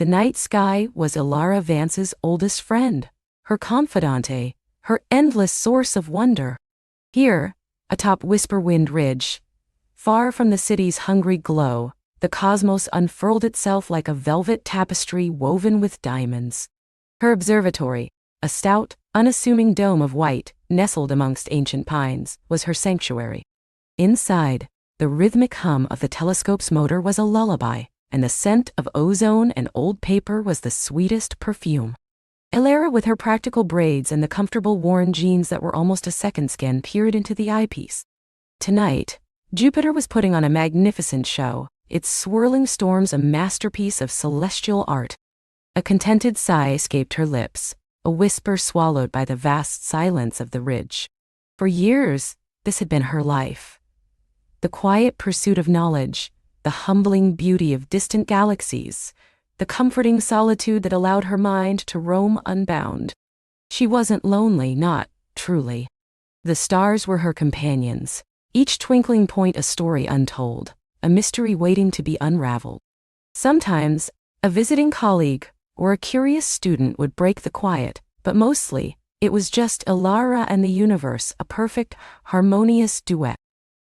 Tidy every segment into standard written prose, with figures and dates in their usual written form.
The night sky was Ilara Vance's oldest friend, her confidante, her endless source of wonder. Here, atop Whisperwind Ridge, far from the city's hungry glow, the cosmos unfurled itself like a velvet tapestry woven with diamonds. Her observatory, a stout, unassuming dome of white, nestled amongst ancient pines, was her sanctuary. Inside, the rhythmic hum of the telescope's motor was a lullaby, and the scent of ozone and old paper was the sweetest perfume. Ilara, with her practical braids and the comfortable worn jeans that were almost a second skin, peered into the eyepiece. Tonight, Jupiter was putting on a magnificent show, its swirling storms a masterpiece of celestial art. A contented sigh escaped her lips, a whisper swallowed by the vast silence of the ridge. For years, this had been her life. The quiet pursuit of knowledge, the humbling beauty of distant galaxies, the comforting solitude that allowed her mind to roam unbound. She wasn't lonely, not truly. The stars were her companions, each twinkling point a story untold, a mystery waiting to be unraveled. Sometimes, a visiting colleague or a curious student would break the quiet, but mostly, it was just Ilara and the universe, a perfect, harmonious duet.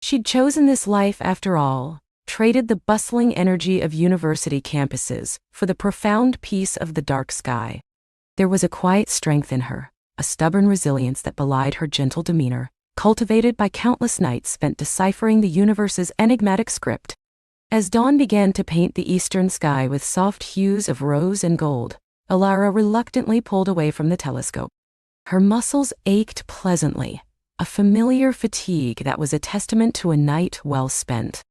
She'd chosen this life after all, traded the bustling energy of university campuses for the profound peace of the dark sky. There was a quiet strength in her, a stubborn resilience that belied her gentle demeanor, cultivated by countless nights spent deciphering the universe's enigmatic script. As dawn began to paint the eastern sky with soft hues of rose and gold, Ilara reluctantly pulled away from the telescope. Her muscles ached pleasantly, a familiar fatigue that was a testament to a night well spent.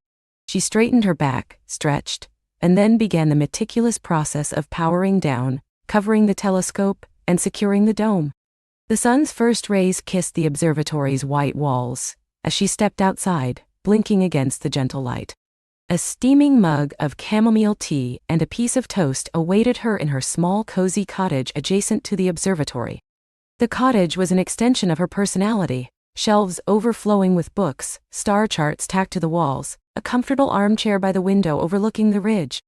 She straightened her back, stretched, and then began the meticulous process of powering down, covering the telescope, and securing the dome. The sun's first rays kissed the observatory's white walls as she stepped outside, blinking against the gentle light. A steaming mug of chamomile tea and a piece of toast awaited her in her small cozy cottage adjacent to the observatory. The cottage was an extension of her personality, shelves overflowing with books, star charts tacked to the walls, a comfortable armchair by the window overlooking the ridge.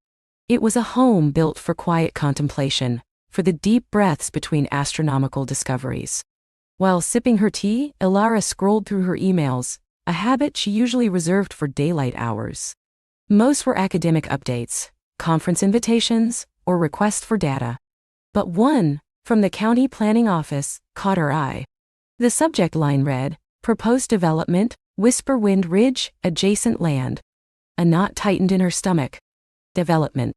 It was a home built for quiet contemplation, for the deep breaths between astronomical discoveries. While sipping her tea, Ilara scrolled through her emails, a habit she usually reserved for daylight hours. Most were academic updates, conference invitations, or requests for data. But one, from the county planning office, caught her eye. The subject line read, "Proposed development, Whisperwind Ridge, adjacent land." A knot tightened in her stomach. Development.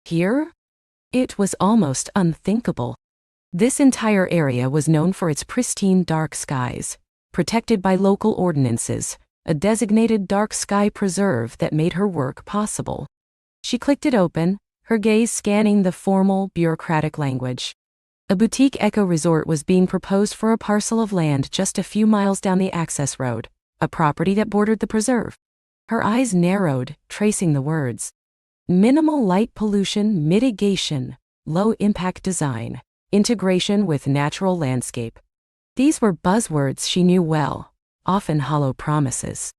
Here? It was almost unthinkable. This entire area was known for its pristine dark skies, protected by local ordinances, a designated dark sky preserve that made her work possible. She clicked it open, her gaze scanning the formal, bureaucratic language. A boutique eco-resort was being proposed for a parcel of land just a few miles down the access road, a property that bordered the preserve. Her eyes narrowed, tracing the words. Minimal light pollution mitigation, low-impact design, integration with natural landscape. These were buzzwords she knew well, often hollow promises.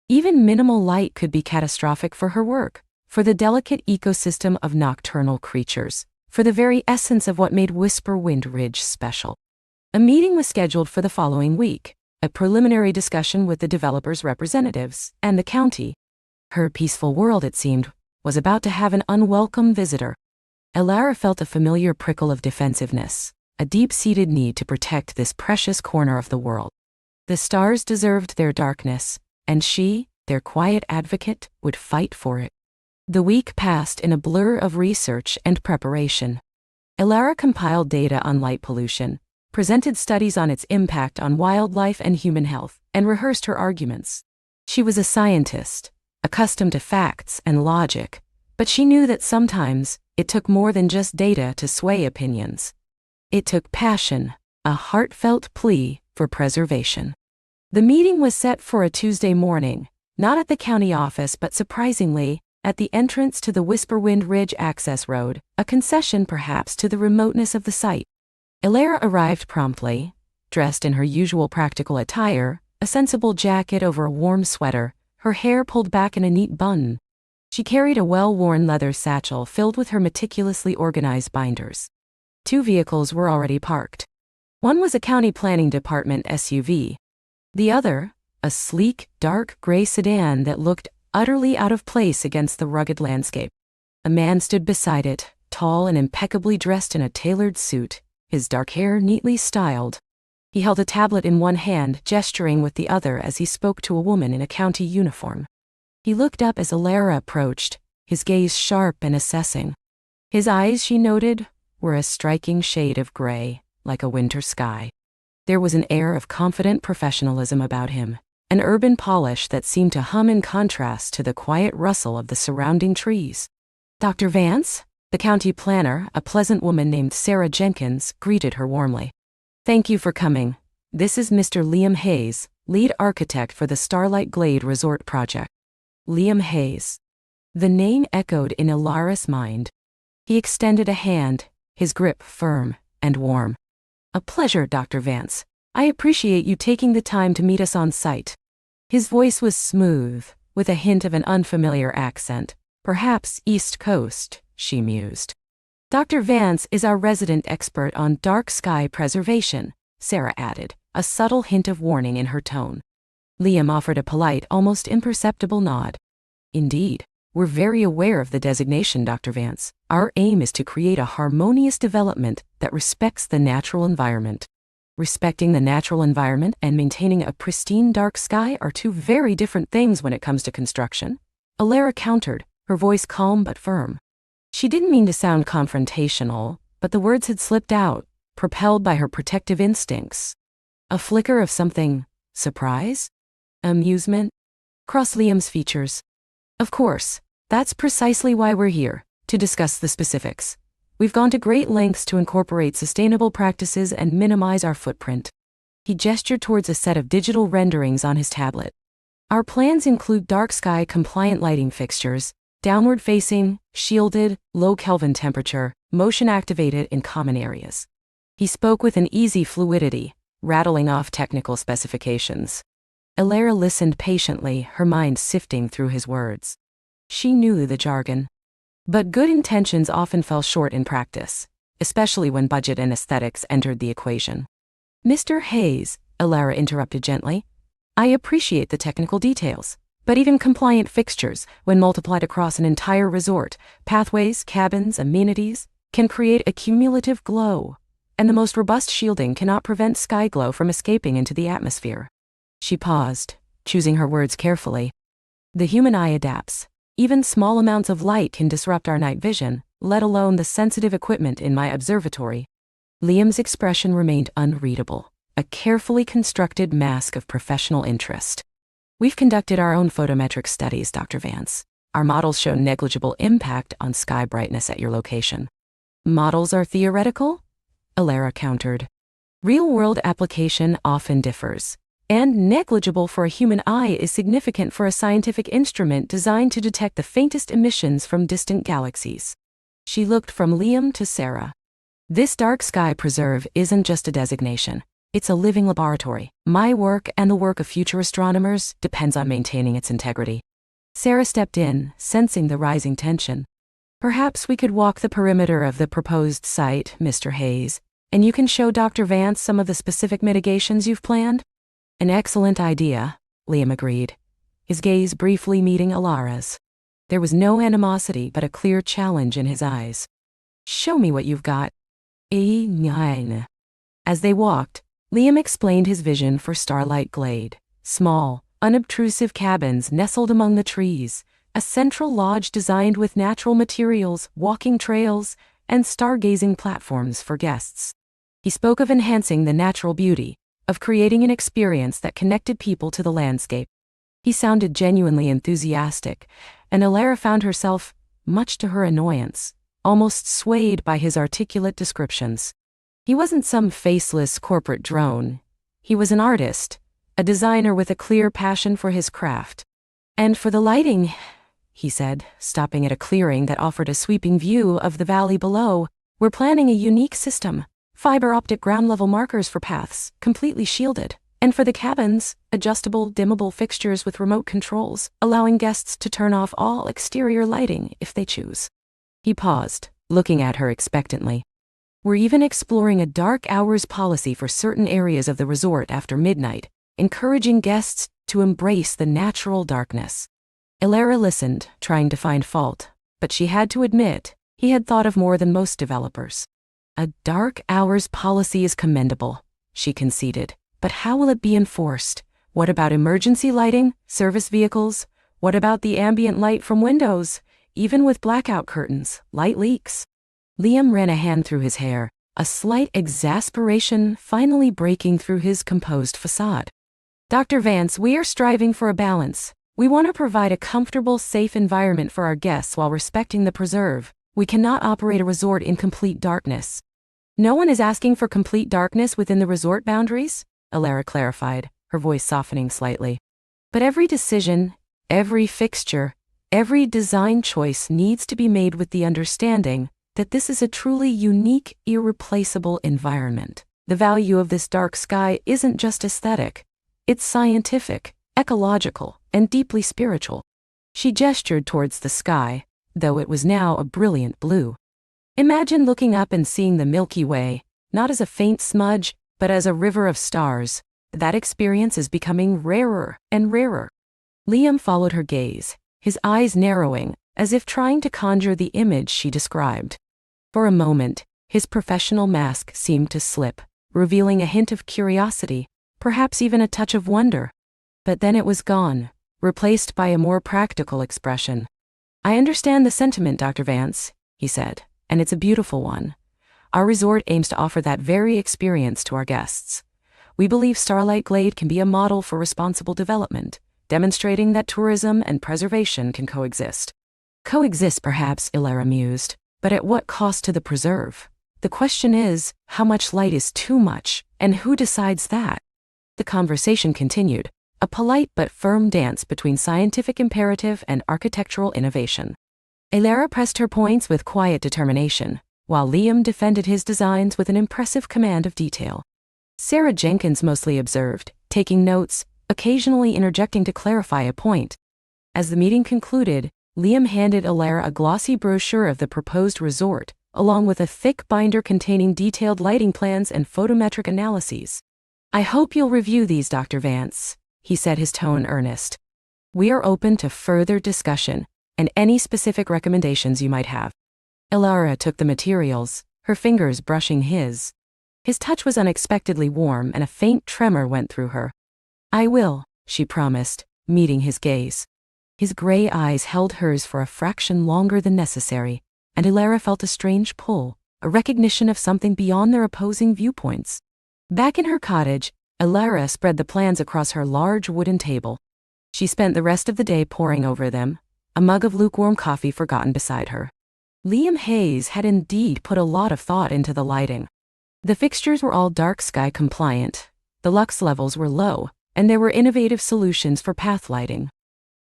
Even minimal light could be catastrophic for her work, for the delicate ecosystem of nocturnal creatures, for the very essence of what made Whisperwind Ridge special. A meeting was scheduled for the following week, a preliminary discussion with the developer's representatives and the county. Her peaceful world, it seemed, was about to have an unwelcome visitor. Ilara felt a familiar prickle of defensiveness, a deep-seated need to protect this precious corner of the world. The stars deserved their darkness, and she, their quiet advocate, would fight for it. The week passed in a blur of research and preparation. Ilara compiled data on light pollution, presented studies on its impact on wildlife and human health, and rehearsed her arguments. She was a scientist, accustomed to facts and logic, but she knew that sometimes it took more than just data to sway opinions. It took passion, a heartfelt plea for preservation. The meeting was set for a Tuesday morning, not at the county office but surprisingly, at the entrance to the Whisperwind Ridge access road, a concession perhaps to the remoteness of the site. Ilara arrived promptly, dressed in her usual practical attire, a sensible jacket over a warm sweater, her hair pulled back in a neat bun. She carried a well-worn leather satchel filled with her meticulously organized binders. 2 vehicles were already parked. One was a county planning department SUV. The other, a sleek, dark gray sedan that looked utterly out of place against the rugged landscape. A man stood beside it, tall and impeccably dressed in a tailored suit, his dark hair neatly styled. He held a tablet in one hand, gesturing with the other as he spoke to a woman in a county uniform. He looked up as Alara approached, his gaze sharp and assessing. His eyes, she noted, were a striking shade of gray, like a winter sky. There was an air of confident professionalism about him, an urban polish that seemed to hum in contrast to the quiet rustle of the surrounding trees. "Dr. Vance?" The county planner, a pleasant woman named Sarah Jenkins, greeted her warmly. "Thank you for coming. This is Mr. Liam Hayes, lead architect for the Starlight Glade Resort project." Liam Hayes. The name echoed in Alara's mind. He extended a hand, his grip firm and warm. "A pleasure, Dr. Vance. I appreciate you taking the time to meet us on site." His voice was smooth, with a hint of an unfamiliar accent. "Perhaps East Coast," she mused. "Dr. Vance is our resident expert on dark sky preservation," Sarah added, a subtle hint of warning in her tone. Liam offered a polite, almost imperceptible nod. "Indeed, we're very aware of the designation, Dr. Vance. Our aim is to create a harmonious development that respects the natural environment." Respecting the natural environment and maintaining a pristine dark sky are 2 very different things when it comes to construction, Alara countered, her voice calm but firm. She didn't mean to sound confrontational, but the words had slipped out, propelled by her protective instincts. A flicker of something, surprise? Amusement? Crossed Liam's features. "Of course, that's precisely why we're here, to discuss the specifics. We've gone to great lengths to incorporate sustainable practices and minimize our footprint." He gestured towards a set of digital renderings on his tablet. "Our plans include dark sky compliant lighting fixtures, downward facing, shielded, low Kelvin temperature, motion activated in common areas." He spoke with an easy fluidity, rattling off technical specifications. Alara listened patiently, her mind sifting through his words. She knew the jargon. But good intentions often fell short in practice, especially when budget and aesthetics entered the equation. "Mr. Hayes," Alara interrupted gently, "I appreciate the technical details, but even compliant fixtures, when multiplied across an entire resort, pathways, cabins, amenities, can create a cumulative glow, and the most robust shielding cannot prevent sky glow from escaping into the atmosphere." She paused, choosing her words carefully. "The human eye adapts. Even small amounts of light can disrupt our night vision, let alone the sensitive equipment in my observatory." Liam's expression remained unreadable, a carefully constructed mask of professional interest. "We've conducted our own photometric studies, Dr. Vance. Our models show negligible impact on sky brightness at your location." "Models are theoretical?" Alara countered. "Real-world application often differs. And negligible for a human eye is significant for a scientific instrument designed to detect the faintest emissions from distant galaxies." She looked from Liam to Sarah. "This dark sky preserve isn't just a designation. It's a living laboratory. My work and the work of future astronomers depends on maintaining its integrity." Sarah stepped in, sensing the rising tension. "Perhaps we could walk the perimeter of the proposed site, Mr. Hayes, and you can show Dr. Vance some of the specific mitigations you've planned?" "An excellent idea," Liam agreed, his gaze briefly meeting Alara's. There was no animosity but a clear challenge in his eyes. "Show me what you've got." As they walked, Liam explained his vision for Starlight Glade. Small, unobtrusive cabins nestled among the trees, a central lodge designed with natural materials, walking trails, and stargazing platforms for guests. He spoke of enhancing the natural beauty, of creating an experience that connected people to the landscape. He sounded genuinely enthusiastic, and Alara found herself, much to her annoyance, almost swayed by his articulate descriptions. He wasn't some faceless corporate drone. He was an artist, a designer with a clear passion for his craft. "And for the lighting," he said, stopping at a clearing that offered a sweeping view of the valley below, "we're planning a unique system. Fiber optic ground-level markers for paths, completely shielded, And for the cabins, adjustable, dimmable fixtures with remote controls, allowing guests to turn off all exterior lighting if they choose. He paused, looking at her expectantly. We're even exploring a dark hours policy for certain areas of the resort after midnight, encouraging guests to embrace the natural darkness. Elara listened, trying to find fault, but she had to admit, he had thought of more than most developers. A dark hours policy is commendable, she conceded, but how will it be enforced? What about emergency lighting, service vehicles? What about the ambient light from windows? Even with blackout curtains, light leaks. Liam ran a hand through his hair, a slight exasperation finally breaking through his composed facade. Dr. Vance, we are striving for a balance. We want to provide a comfortable, safe environment for our guests while respecting the preserve. We cannot operate a resort in complete darkness. No one is asking for complete darkness within the resort boundaries, Elara clarified, her voice softening slightly. But every decision, every fixture, every design choice needs to be made with the understanding that this is a truly unique, irreplaceable environment. The value of this dark sky isn't just aesthetic. It's scientific, ecological, and deeply spiritual. She gestured towards the sky, though it was now a brilliant blue. Imagine looking up and seeing the Milky Way, not as a faint smudge, but as a river of stars. That experience is becoming rarer and rarer. Liam followed her gaze, his eyes narrowing, as if trying to conjure the image she described. For a moment, his professional mask seemed to slip, revealing a hint of curiosity, perhaps even a touch of wonder. But then it was gone, replaced by a more practical expression. I understand the sentiment, Dr. Vance, he said, and it's a beautiful one. Our resort aims to offer that very experience to our guests. We believe Starlight Glade can be a model for responsible development, demonstrating that tourism and preservation can coexist. Coexist, perhaps, Elara mused, but at what cost to the preserve? The question is, how much light is too much, and who decides that? The conversation continued, a polite but firm dance between scientific imperative and architectural innovation. Elara pressed her points with quiet determination, while Liam defended his designs with an impressive command of detail. Sarah Jenkins mostly observed, taking notes, occasionally interjecting to clarify a point. As the meeting concluded, Liam handed Elara a glossy brochure of the proposed resort, along with a thick binder containing detailed lighting plans and photometric analyses. I hope you'll review these, Dr. Vance, he said, his tone earnest. We are open to further discussion and any specific recommendations you might have. Elara took the materials, her fingers brushing his. His touch was unexpectedly warm and a faint tremor went through her. I will, she promised, meeting his gaze. His gray eyes held hers for a fraction longer than necessary, and Elara felt a strange pull, a recognition of something beyond their opposing viewpoints. Back in her cottage, Elara spread the plans across her large wooden table. She spent the rest of the day poring over them, a mug of lukewarm coffee forgotten beside her. Liam Hayes had indeed put a lot of thought into the lighting. The fixtures were all dark sky compliant, the lux levels were low, and there were innovative solutions for path lighting.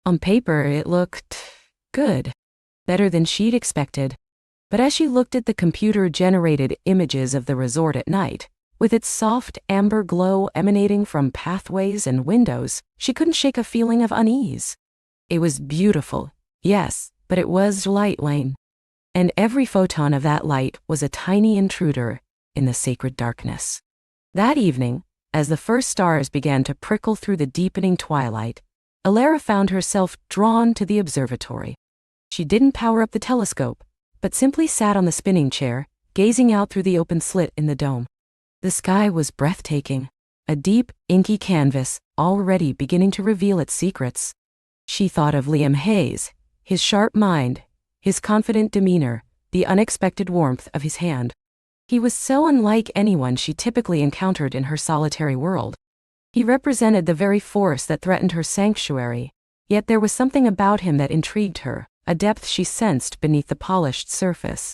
On paper, it looked good, better than she'd expected. But as she looked at the computer-generated images of the resort at night, with its soft amber glow emanating from pathways and windows, she couldn't shake a feeling of unease. It was beautiful, yes, but it was light lane. And every photon of that light was a tiny intruder in the sacred darkness. That evening, as the first stars began to prickle through the deepening twilight, Elara found herself drawn to the observatory. She didn't power up the telescope, but simply sat on the spinning chair, gazing out through the open slit in the dome. The sky was breathtaking, a deep, inky canvas, already beginning to reveal its secrets. She thought of Liam Hayes, his sharp mind, his confident demeanor, the unexpected warmth of his hand. He was so unlike anyone she typically encountered in her solitary world. He represented the very force that threatened her sanctuary, yet there was something about him that intrigued her, a depth she sensed beneath the polished surface.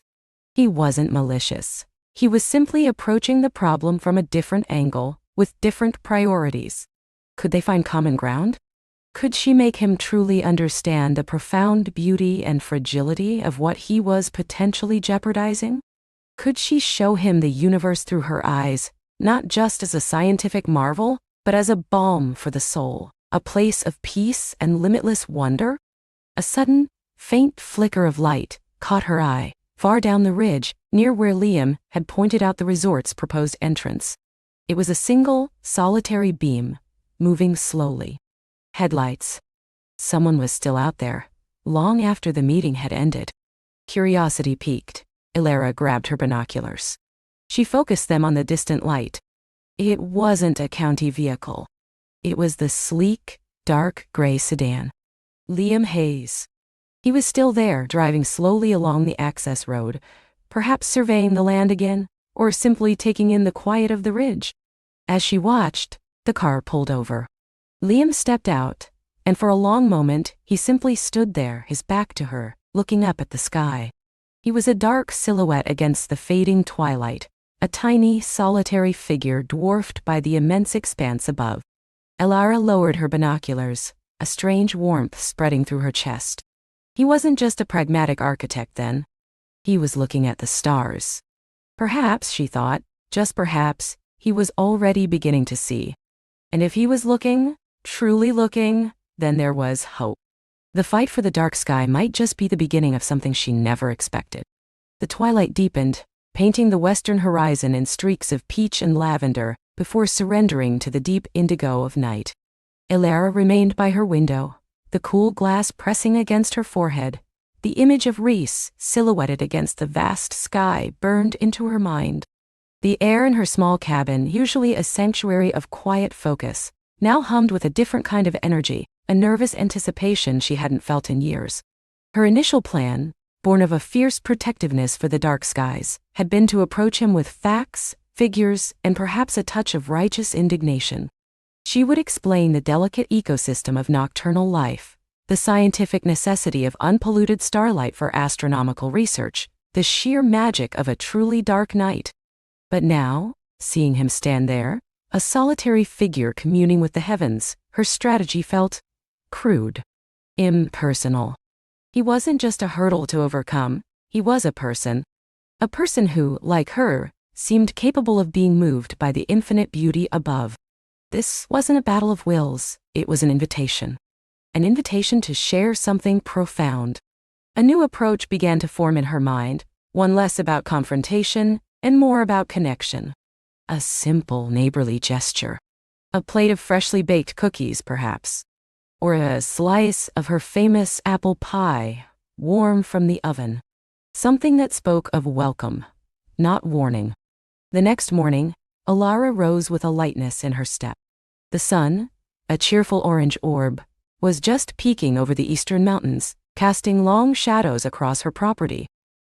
He wasn't malicious. He was simply approaching the problem from a different angle, with different priorities. Could they find common ground? Could she make him truly understand the profound beauty and fragility of what he was potentially jeopardizing? Could she show him the universe through her eyes, not just as a scientific marvel, but as a balm for the soul, a place of peace and limitless wonder. A sudden, faint flicker of light caught her eye, far down the ridge, near where Liam had pointed out the resort's proposed entrance. It was a single, solitary beam, moving slowly. Headlights. Someone was still out there, long after the meeting had ended. Curiosity piqued. Elara grabbed her binoculars. She focused them on the distant light. It wasn't a county vehicle. It was the sleek, dark gray sedan. Liam Hayes. He was still there, driving slowly along the access road, perhaps surveying the land again, or simply taking in the quiet of the ridge. As she watched, the car pulled over. Liam stepped out, and for a long moment he simply stood there, his back to her, looking up at the sky. He was a dark silhouette against the fading twilight, a tiny, solitary figure dwarfed by the immense expanse above. Elara lowered her binoculars, a strange warmth spreading through her chest. He wasn't just a pragmatic architect then. He was looking at the stars. Perhaps, she thought, just perhaps, he was already beginning to see. And if he was looking, truly looking, then there was hope. The fight for the dark sky might just be the beginning of something she never expected. The twilight deepened, painting the western horizon in streaks of peach and lavender, before surrendering to the deep indigo of night. Elara remained by her window, the cool glass pressing against her forehead. The image of Reese, silhouetted against the vast sky, burned into her mind. The air in her small cabin, usually a sanctuary of quiet focus, now hummed with a different kind of energy, a nervous anticipation she hadn't felt in years. Her initial plan, born of a fierce protectiveness for the dark skies, had been to approach him with facts, figures, and perhaps a touch of righteous indignation. She would explain the delicate ecosystem of nocturnal life, the scientific necessity of unpolluted starlight for astronomical research, the sheer magic of a truly dark night. But now, seeing him stand there, a solitary figure communing with the heavens, her strategy felt crude, impersonal. He wasn't just a hurdle to overcome, he was a person. A person who, like her, seemed capable of being moved by the infinite beauty above. This wasn't a battle of wills, it was an invitation. An invitation to share something profound. A new approach began to form in her mind, one less about confrontation and more about connection. A simple neighborly gesture. A plate of freshly baked cookies, perhaps. Or a slice of her famous apple pie, warm from the oven. Something that spoke of welcome, not warning. The next morning, Elara rose with a lightness in her step. The sun, a cheerful orange orb, was just peeking over the eastern mountains, casting long shadows across her property.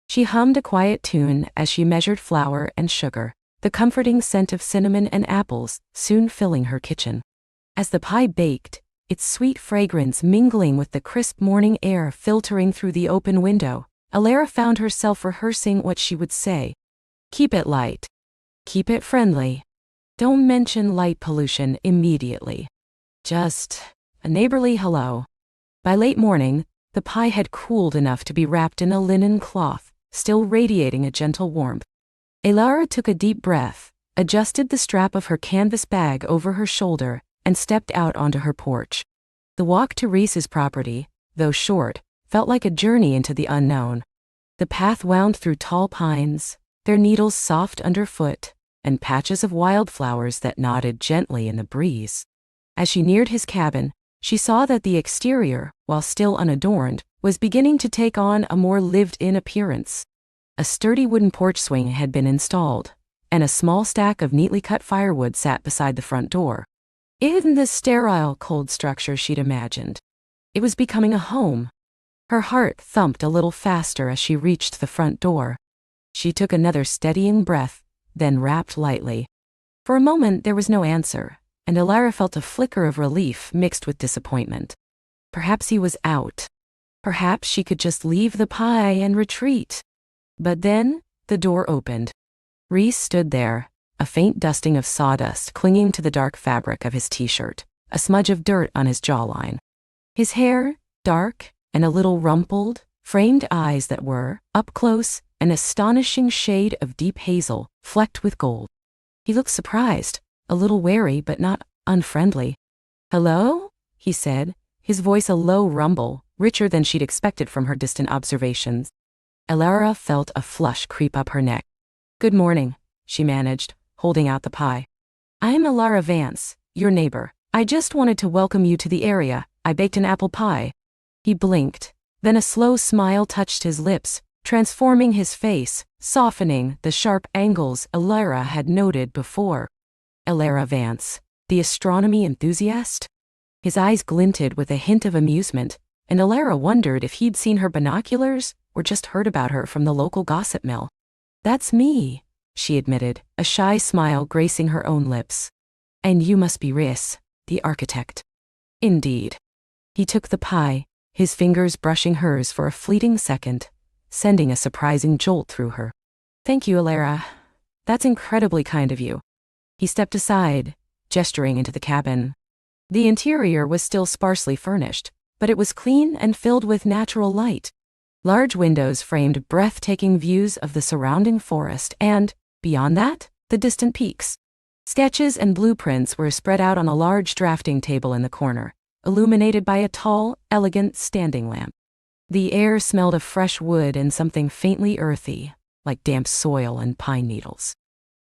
She hummed a quiet tune as she measured flour and sugar, the comforting scent of cinnamon and apples soon filling her kitchen. As the pie baked, its sweet fragrance mingling with the crisp morning air filtering through the open window, Elara found herself rehearsing what she would say. Keep it light. Keep it friendly. Don't mention light pollution immediately. Just a neighborly hello. By late morning, the pie had cooled enough to be wrapped in a linen cloth, still radiating a gentle warmth. Elara took a deep breath, adjusted the strap of her canvas bag over her shoulder, and stepped out onto her porch. The walk to Reese's property, though short, felt like a journey into the unknown. The path wound through tall pines, their needles soft underfoot, and patches of wildflowers that nodded gently in the breeze. As she neared his cabin, she saw that the exterior, while still unadorned, was beginning to take on a more lived-in appearance. A sturdy wooden porch swing had been installed, and a small stack of neatly cut firewood sat beside the front door. It wasn't the sterile, cold structure she'd imagined. It was becoming a home. Her heart thumped a little faster as she reached the front door. She took another steadying breath, then rapped lightly. For a moment there was no answer, and Elara felt a flicker of relief mixed with disappointment. Perhaps he was out. Perhaps she could just leave the pie and retreat. But then, the door opened. Reese stood there, a faint dusting of sawdust clinging to the dark fabric of his t-shirt, a smudge of dirt on his jawline. His hair, dark and a little rumpled, framed eyes that were, up close, an astonishing shade of deep hazel, flecked with gold. He looked surprised, a little wary but not unfriendly. "Hello?" he said, his voice a low rumble, richer than she'd expected from her distant observations. Alara felt a flush creep up her neck. "Good morning," she managed, holding out the pie. "I'm Alara Vance, your neighbor. I just wanted to welcome you to the area. I baked an apple pie." He blinked. Then a slow smile touched his lips, transforming his face, softening the sharp angles Alara had noted before. Alara Vance, the astronomy enthusiast? His eyes glinted with a hint of amusement, and Alara wondered if he'd seen her binoculars or just heard about her from the local gossip mill. "That's me," she admitted, a shy smile gracing her own lips. "And you must be Rhys, the architect." "Indeed." He took the pie, his fingers brushing hers for a fleeting second, sending a surprising jolt through her. "Thank you, Alara. That's incredibly kind of you." He stepped aside, gesturing into the cabin. The interior was still sparsely furnished, but it was clean and filled with natural light. Large windows framed breathtaking views of the surrounding forest and, beyond that, the distant peaks. Sketches and blueprints were spread out on a large drafting table in the corner, illuminated by a tall, elegant standing lamp. The air smelled of fresh wood and something faintly earthy, like damp soil and pine needles.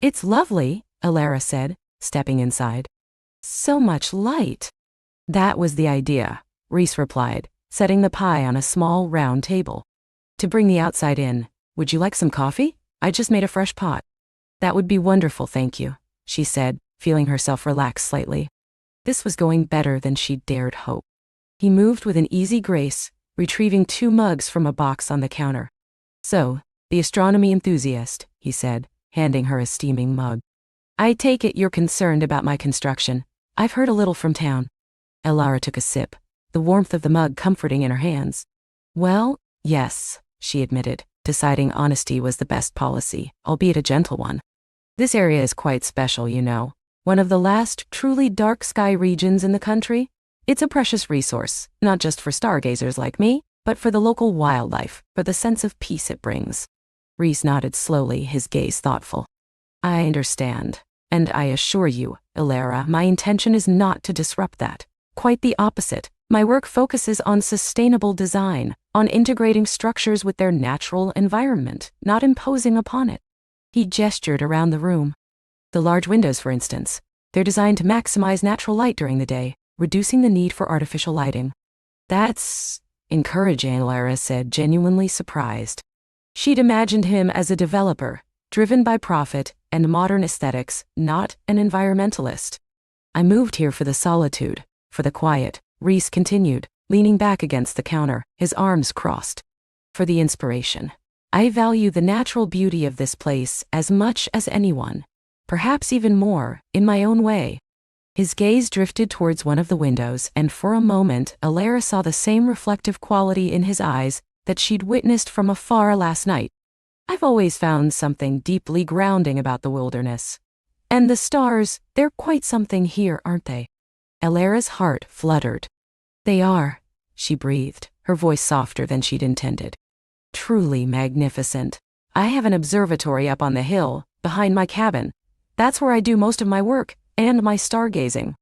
"It's lovely," Alara said, stepping inside. "So much light." "That was the idea," Rhys replied, setting the pie on a small, round table. "To bring the outside in, would you like some coffee? I just made a fresh pot." "That would be wonderful, thank you," she said, feeling herself relax slightly. This was going better than she'd dared hope. He moved with an easy grace, retrieving 2 mugs from a box on the counter. "So, the astronomy enthusiast," he said, handing her a steaming mug. "I take it you're concerned about my construction. I've heard a little from town." Alara took a sip, the warmth of the mug comforting in her hands. "Well, yes," she admitted, deciding honesty was the best policy, albeit a gentle one. "This area is quite special, you know. One of the last truly dark sky regions in the country. It's a precious resource, not just for stargazers like me, but for the local wildlife, for the sense of peace it brings." Rhys nodded slowly, his gaze thoughtful. "I understand. And I assure you, Alara, my intention is not to disrupt that. Quite the opposite. My work focuses on sustainable design, on integrating structures with their natural environment, not imposing upon it." He gestured around the room. "The large windows, for instance. They're designed to maximize natural light during the day, reducing the need for artificial lighting." "That's encouraging," Alara said, genuinely surprised. She'd imagined him as a developer, driven by profit and modern aesthetics, not an environmentalist. "I moved here for the solitude, for the quiet," Rhys continued, leaning back against the counter, his arms crossed. "For the inspiration. I value the natural beauty of this place as much as anyone, perhaps even more, in my own way." His gaze drifted towards one of the windows, and for a moment Alara saw the same reflective quality in his eyes that she'd witnessed from afar last night. "I've always found something deeply grounding about the wilderness. And the stars, they're quite something here, aren't they?" Alara's heart fluttered. "They are," she breathed, her voice softer than she'd intended. "Truly magnificent. I have an observatory up on the hill, behind my cabin. That's where I do most of my work, and my stargazing."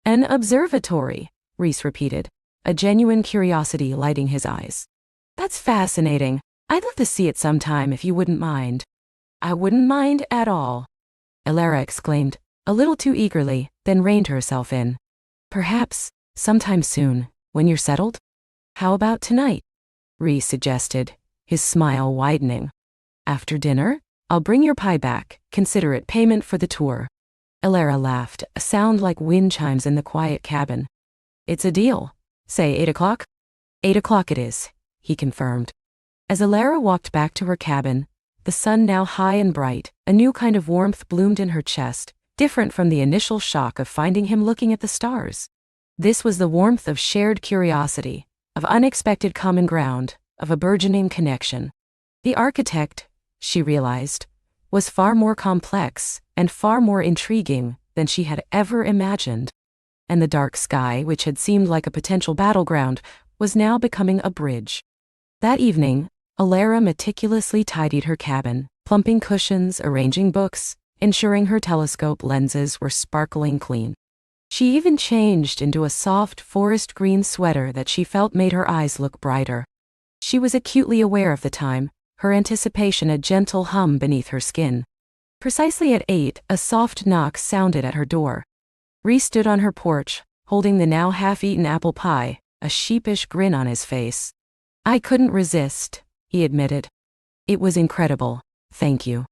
"An observatory," Rhys repeated, a genuine curiosity lighting his eyes. "That's fascinating. I'd love to see it sometime if you wouldn't mind." "I wouldn't mind at all," Alara exclaimed, a little too eagerly, then reined herself in. "Perhaps, sometime soon, when you're settled?" "How about tonight?" Rhys suggested, his smile widening. "After dinner, I'll bring your pie back, consider it payment for the tour." Alara laughed, a sound like wind chimes in the quiet cabin. "It's a deal. Say 8 o'clock?" "8 o'clock it is," he confirmed. As Alara walked back to her cabin, the sun now high and bright, a new kind of warmth bloomed in her chest, different from the initial shock of finding him looking at the stars. This was the warmth of shared curiosity, of unexpected common ground, of a burgeoning connection. The architect, she realized, was far more complex and far more intriguing than she had ever imagined. And the dark sky, which had seemed like a potential battleground, was now becoming a bridge. That evening, Alara meticulously tidied her cabin, plumping cushions, arranging books, ensuring her telescope lenses were sparkling clean. She even changed into a soft forest green sweater that she felt made her eyes look brighter. She was acutely aware of the time, her anticipation a gentle hum beneath her skin. Precisely at 8, a soft knock sounded at her door. Rhys stood on her porch, holding the now half-eaten apple pie, a sheepish grin on his face. "I couldn't resist," he admitted. "It was incredible, thank you."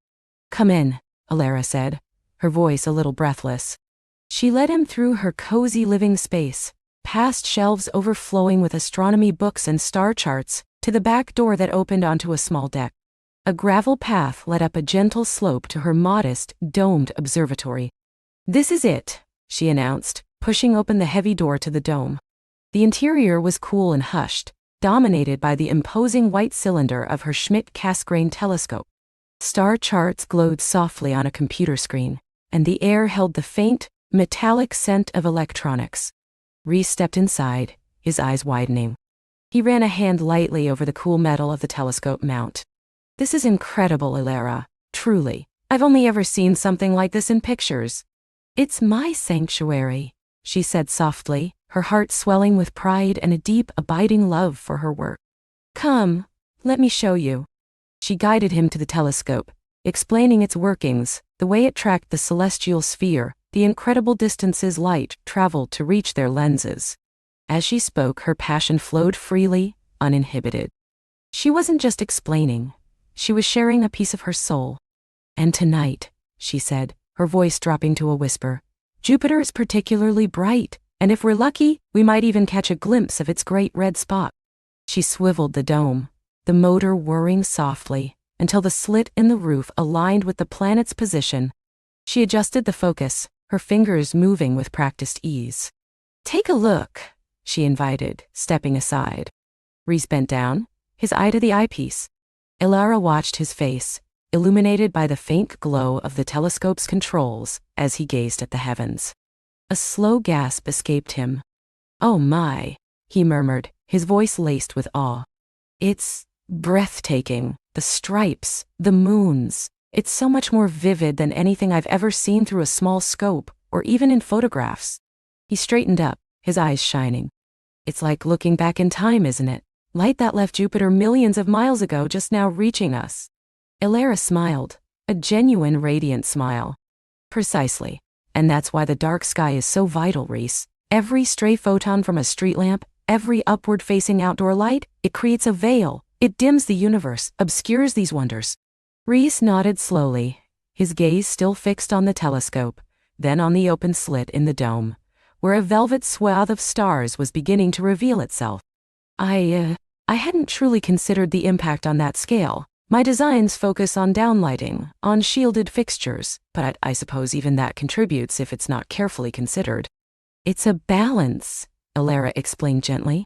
"Come in," Alara said, her voice a little breathless. She led him through her cozy living space, past shelves overflowing with astronomy books and star charts, to the back door that opened onto a small deck. A gravel path led up a gentle slope to her modest, domed observatory. "This is it," she announced, pushing open the heavy door to the dome. The interior was cool and hushed, dominated by the imposing white cylinder of her Schmidt-Cassegrain telescope. Star charts glowed softly on a computer screen, and the air held the faint, metallic scent of electronics. Rhys stepped inside, his eyes widening. He ran a hand lightly over the cool metal of the telescope mount. "This is incredible, Alara, truly. I've only ever seen something like this in pictures." "It's my sanctuary," she said softly, her heart swelling with pride and a deep, abiding love for her work. "Come, let me show you." She guided him to the telescope, explaining its workings, the way it tracked the celestial sphere, the incredible distances light traveled to reach their lenses. As she spoke, her passion flowed freely, uninhibited. She wasn't just explaining, she was sharing a piece of her soul. "And tonight," she said, her voice dropping to a whisper, "Jupiter is particularly bright, and if we're lucky, we might even catch a glimpse of its great red spot." She swiveled the dome, the motor whirring softly, until the slit in the roof aligned with the planet's position. She adjusted the focus, her fingers moving with practiced ease. "Take a look," she invited, stepping aside. Rhys bent down, his eye to the eyepiece. Alara watched his face, illuminated by the faint glow of the telescope's controls, as he gazed at the heavens. A slow gasp escaped him. "Oh my," he murmured, his voice laced with awe. "It's breathtaking, the stripes, the moons. It's so much more vivid than anything I've ever seen through a small scope, or even in photographs." He straightened up, his eyes shining. "It's like looking back in time, isn't it? Light that left Jupiter millions of miles ago just now reaching us." Alara smiled, a genuine radiant smile. "Precisely. And that's why the dark sky is so vital, Rhys. Every stray photon from a street lamp, every upward-facing outdoor light, it creates a veil. It dims the universe, obscures these wonders." Rhys nodded slowly, his gaze still fixed on the telescope, then on the open slit in the dome, where a velvet swath of stars was beginning to reveal itself. I hadn't truly considered the impact on that scale. My designs focus on downlighting, on shielded fixtures, but I suppose even that contributes if it's not carefully considered." "It's a balance," Alara explained gently.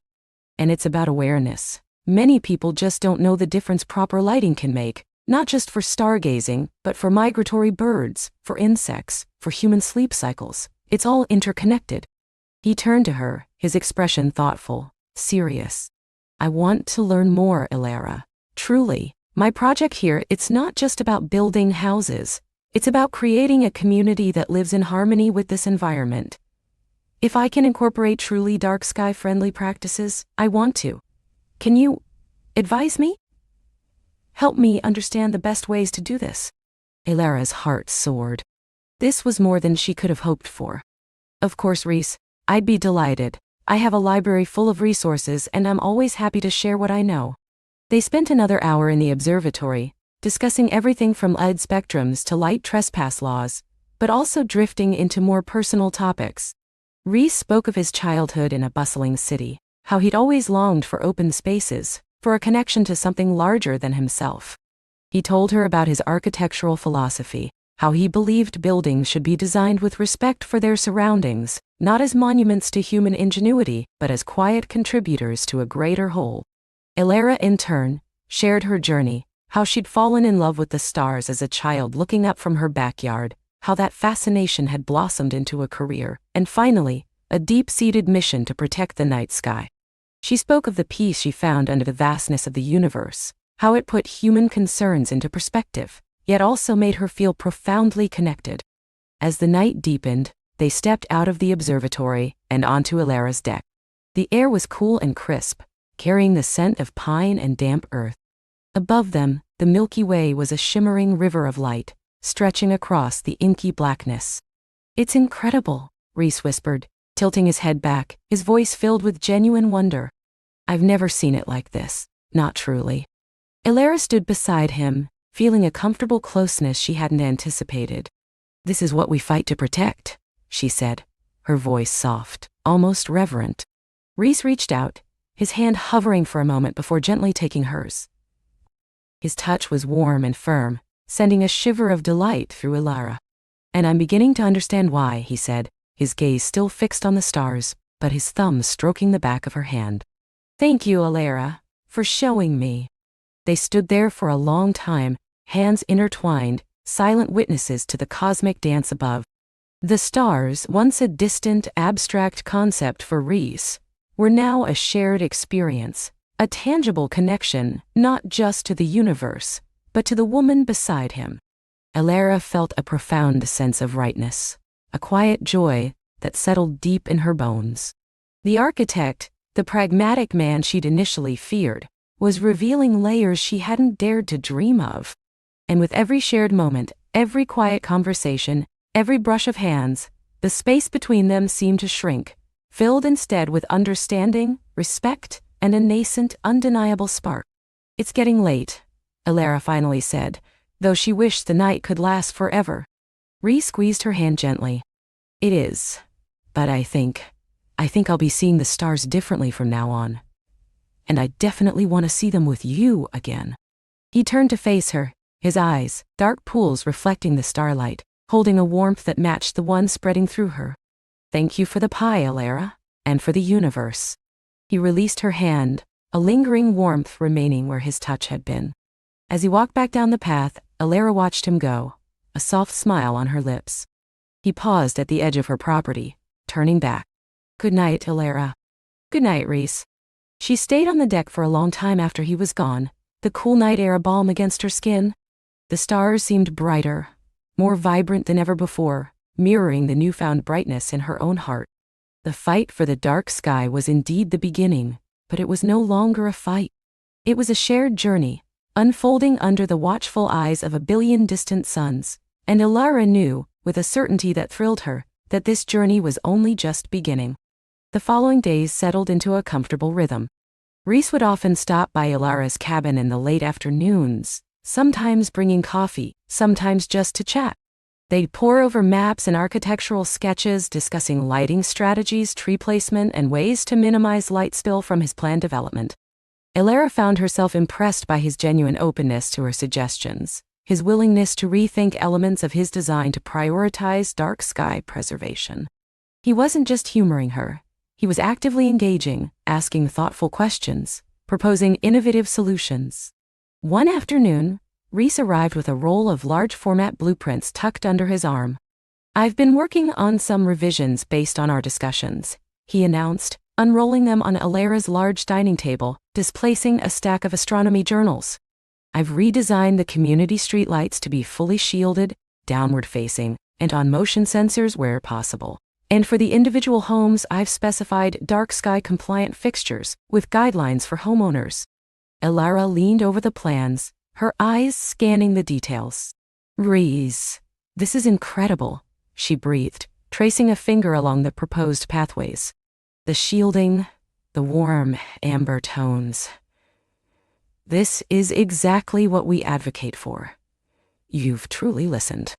"And it's about awareness. Many people just don't know the difference proper lighting can make, not just for stargazing, but for migratory birds, for insects, for human sleep cycles. It's all interconnected." He turned to her, his expression thoughtful, serious. "I want to learn more, Alara. Truly. My project here, it's not just about building houses. It's about creating a community that lives in harmony with this environment. If I can incorporate truly dark sky-friendly practices, I want to. Can you advise me? Help me understand the best ways to do this?" Alara's heart soared. This was more than she could have hoped for. "Of course, Rhys, I'd be delighted. I have a library full of resources and I'm always happy to share what I know." They spent another hour in the observatory, discussing everything from LED spectrums to light trespass laws, but also drifting into more personal topics. Rhys spoke of his childhood in a bustling city, how he'd always longed for open spaces, for a connection to something larger than himself. He told her about his architectural philosophy, how he believed buildings should be designed with respect for their surroundings, not as monuments to human ingenuity, but as quiet contributors to a greater whole. Alara, in turn, shared her journey, how she'd fallen in love with the stars as a child looking up from her backyard, how that fascination had blossomed into a career, and finally, a deep-seated mission to protect the night sky. She spoke of the peace she found under the vastness of the universe, how it put human concerns into perspective, yet also made her feel profoundly connected. As the night deepened, They stepped out of the observatory and onto Ilara's deck. The air was cool and crisp, carrying the scent of pine and damp earth. Above them, the Milky Way was a shimmering river of light, stretching across the inky blackness. "It's incredible," Rhys whispered, tilting his head back, his voice filled with genuine wonder. "I've never seen it like this, not truly." Ilara stood beside him, feeling a comfortable closeness she hadn't anticipated. "This is what we fight to protect," she said, her voice soft, almost reverent. Rhys reached out, his hand hovering for a moment before gently taking hers. His touch was warm and firm, sending a shiver of delight through Ilara. "And I'm beginning to understand why," he said, his gaze still fixed on the stars, but his thumb stroking the back of her hand. "Thank you, Ilara, for showing me." They stood there for a long time, hands intertwined, silent witnesses to the cosmic dance above. The stars, once a distant, abstract concept for Rhys, were now a shared experience, a tangible connection, not just to the universe, but to the woman beside him. Ilara felt a profound sense of rightness, a quiet joy that settled deep in her bones. The architect, the pragmatic man she'd initially feared, was revealing layers she hadn't dared to dream of. And with every shared moment, every quiet conversation, every brush of hands, the space between them seemed to shrink, filled instead with understanding, respect, and a nascent, undeniable spark. "It's getting late," Ilara finally said, though she wished the night could last forever. Rhys squeezed her hand gently. "It is, but I think I'll be seeing the stars differently from now on. And I definitely want to see them with you again." He turned to face her, his eyes, dark pools reflecting the starlight, holding a warmth that matched the one spreading through her. "Thank you for the pie, Ilara, and for the universe." He released her hand, a lingering warmth remaining where his touch had been. As he walked back down the path, Ilara watched him go, a soft smile on her lips. He paused at the edge of her property, turning back. "Good night, Ilara." "Good night, Rhys." She stayed on the deck for a long time after he was gone, the cool night air a balm against her skin. The stars seemed brighter, more vibrant than ever before, mirroring the newfound brightness in her own heart. The fight for the dark sky was indeed the beginning, but it was no longer a fight. It was a shared journey, unfolding under the watchful eyes of a billion distant suns, and Ilara knew, with a certainty that thrilled her, that this journey was only just beginning. The following days settled into a comfortable rhythm. Rhys would often stop by Ilara's cabin in the late afternoons, sometimes bringing coffee, sometimes just to chat. They'd pore over maps and architectural sketches, discussing lighting strategies, tree placement, and ways to minimize light spill from his planned development. Ilara found herself impressed by his genuine openness to her suggestions, his willingness to rethink elements of his design to prioritize dark sky preservation. He wasn't just humoring her. He was actively engaging, asking thoughtful questions, proposing innovative solutions. One afternoon, Rhys arrived with a roll of large-format blueprints tucked under his arm. "I've been working on some revisions based on our discussions," he announced, unrolling them on Ilara's large dining table, displacing a stack of astronomy journals. "I've redesigned the community streetlights to be fully shielded, downward-facing, and on motion sensors where possible. And for the individual homes, I've specified dark sky-compliant fixtures with guidelines for homeowners." Ilara leaned over the plans, her eyes scanning the details. "Rhys, this is incredible," she breathed, tracing a finger along the proposed pathways. "The shielding, the warm, amber tones. This is exactly what we advocate for. You've truly listened."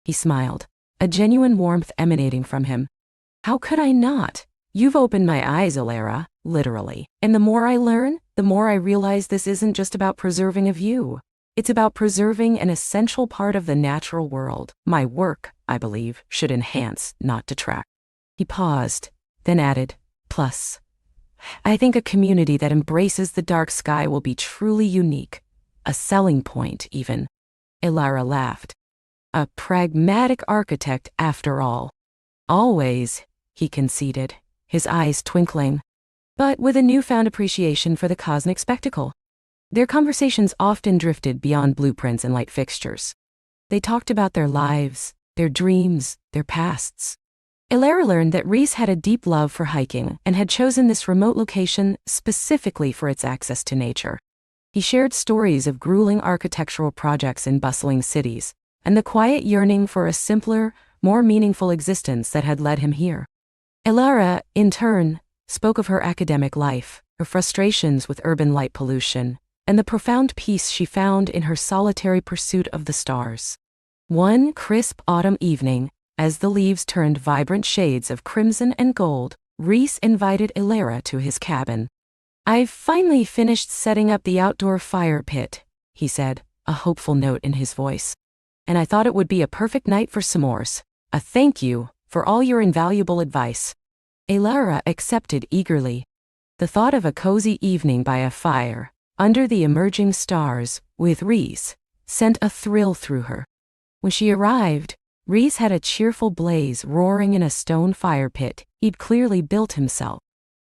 He smiled, a genuine warmth emanating from him. "How could I not? You've opened my eyes, Ilara, literally. And the more I learn, the more I realize this isn't just about preserving a view. It's about preserving an essential part of the natural world. My work, I believe, should enhance, not detract." He paused, then added, "Plus, I think a community that embraces the dark sky will be truly unique. A selling point, even." Ilara laughed. "A pragmatic architect, after all." "Always," he conceded, his eyes twinkling, but with a newfound appreciation for the cosmic spectacle. Their conversations often drifted beyond blueprints and light fixtures. They talked about their lives, their dreams, their pasts. Elara learned that Reese had a deep love for hiking and had chosen this remote location specifically for its access to nature. He shared stories of grueling architectural projects in bustling cities, and the quiet yearning for a simpler, more meaningful existence that had led him here. Elara, in turn, spoke of her academic life, her frustrations with urban light pollution, and the profound peace she found in her solitary pursuit of the stars. One crisp autumn evening, as the leaves turned vibrant shades of crimson and gold, Reese invited Elara to his cabin. "I've finally finished setting up the outdoor fire pit," he said, a hopeful note in his voice. "And I thought it would be a perfect night for s'mores. A thank you for all your invaluable advice." Elara accepted eagerly. The thought of a cozy evening by a fire, under the emerging stars, with Reese, sent a thrill through her. When she arrived, Reese had a cheerful blaze roaring in a stone fire pit he'd clearly built himself.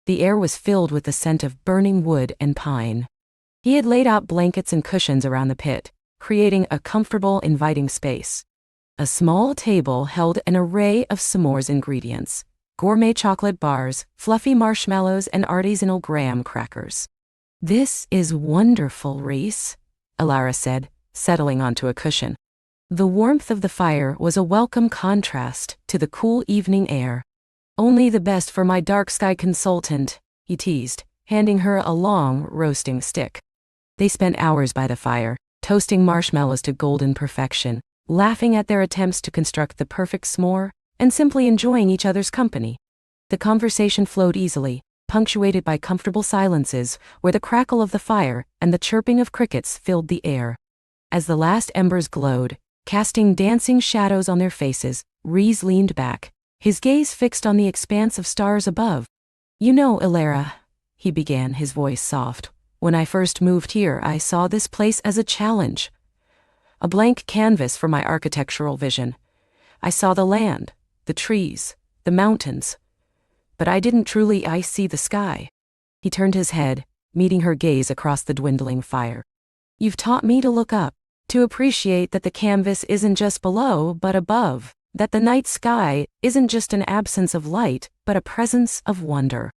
The air was filled with the scent of burning wood and pine. He had laid out blankets and cushions around the pit, creating a comfortable, inviting space. A small table held an array of s'mores ingredients: gourmet chocolate bars, fluffy marshmallows, and artisanal graham crackers. "This is wonderful, Reese," Elara said, settling onto a cushion. The warmth of the fire was a welcome contrast to the cool evening air. "Only the best for my dark sky consultant," he teased, handing her a long, roasting stick. They spent hours by the fire, toasting marshmallows to golden perfection, laughing at their attempts to construct the perfect s'more, and simply enjoying each other's company. The conversation flowed easily, punctuated by comfortable silences where the crackle of the fire and the chirping of crickets filled the air. As the last embers glowed, casting dancing shadows on their faces, Reese leaned back, his gaze fixed on the expanse of stars above. "You know, Elara," he began, his voice soft, "when I first moved here, I saw this place as a challenge. A blank canvas for my architectural vision. I saw the land, the trees, the mountains. But I didn't truly see the sky." He turned his head, meeting her gaze across the dwindling fire. "You've taught me to look up, to appreciate that the canvas isn't just below, but above, that the night sky isn't just an absence of light, but a presence of wonder."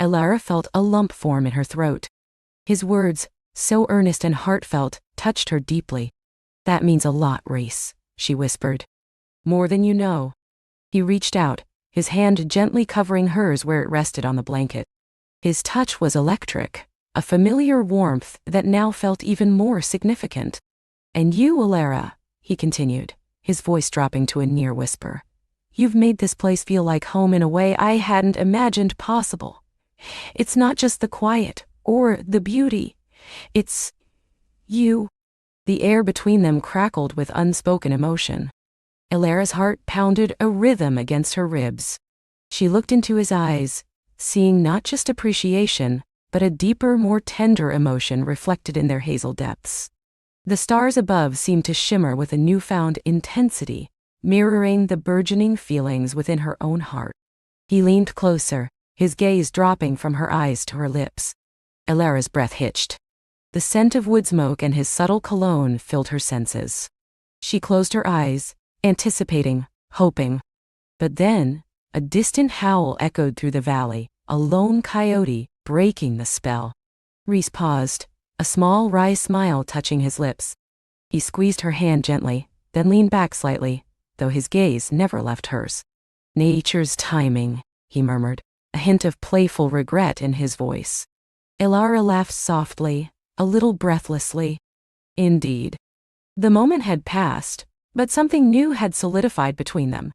Elara felt a lump form in her throat. His words, so earnest and heartfelt, touched her deeply. "That means a lot, Reese," she whispered. "More than you know." He reached out, his hand gently covering hers where it rested on the blanket. His touch was electric, a familiar warmth that now felt even more significant. "And you, Elara," he continued, his voice dropping to a near whisper, "you've made this place feel like home in a way I hadn't imagined possible. It's not just the quiet or the beauty. It's you." The air between them crackled with unspoken emotion. Elara's heart pounded a rhythm against her ribs. She looked into his eyes, seeing not just appreciation, but a deeper, more tender emotion reflected in their hazel depths. The stars above seemed to shimmer with a newfound intensity, mirroring the burgeoning feelings within her own heart. He leaned closer, his gaze dropping from her eyes to her lips. Elara's breath hitched. The scent of wood smoke and his subtle cologne filled her senses. She closed her eyes, anticipating, hoping. But then, a distant howl echoed through the valley, a lone coyote breaking the spell. Reese paused, a small wry smile touching his lips. He squeezed her hand gently, then leaned back slightly, though his gaze never left hers. "Nature's timing," he murmured, a hint of playful regret in his voice. Elara laughed softly, a little breathlessly. Indeed. The moment had passed, but something new had solidified between them.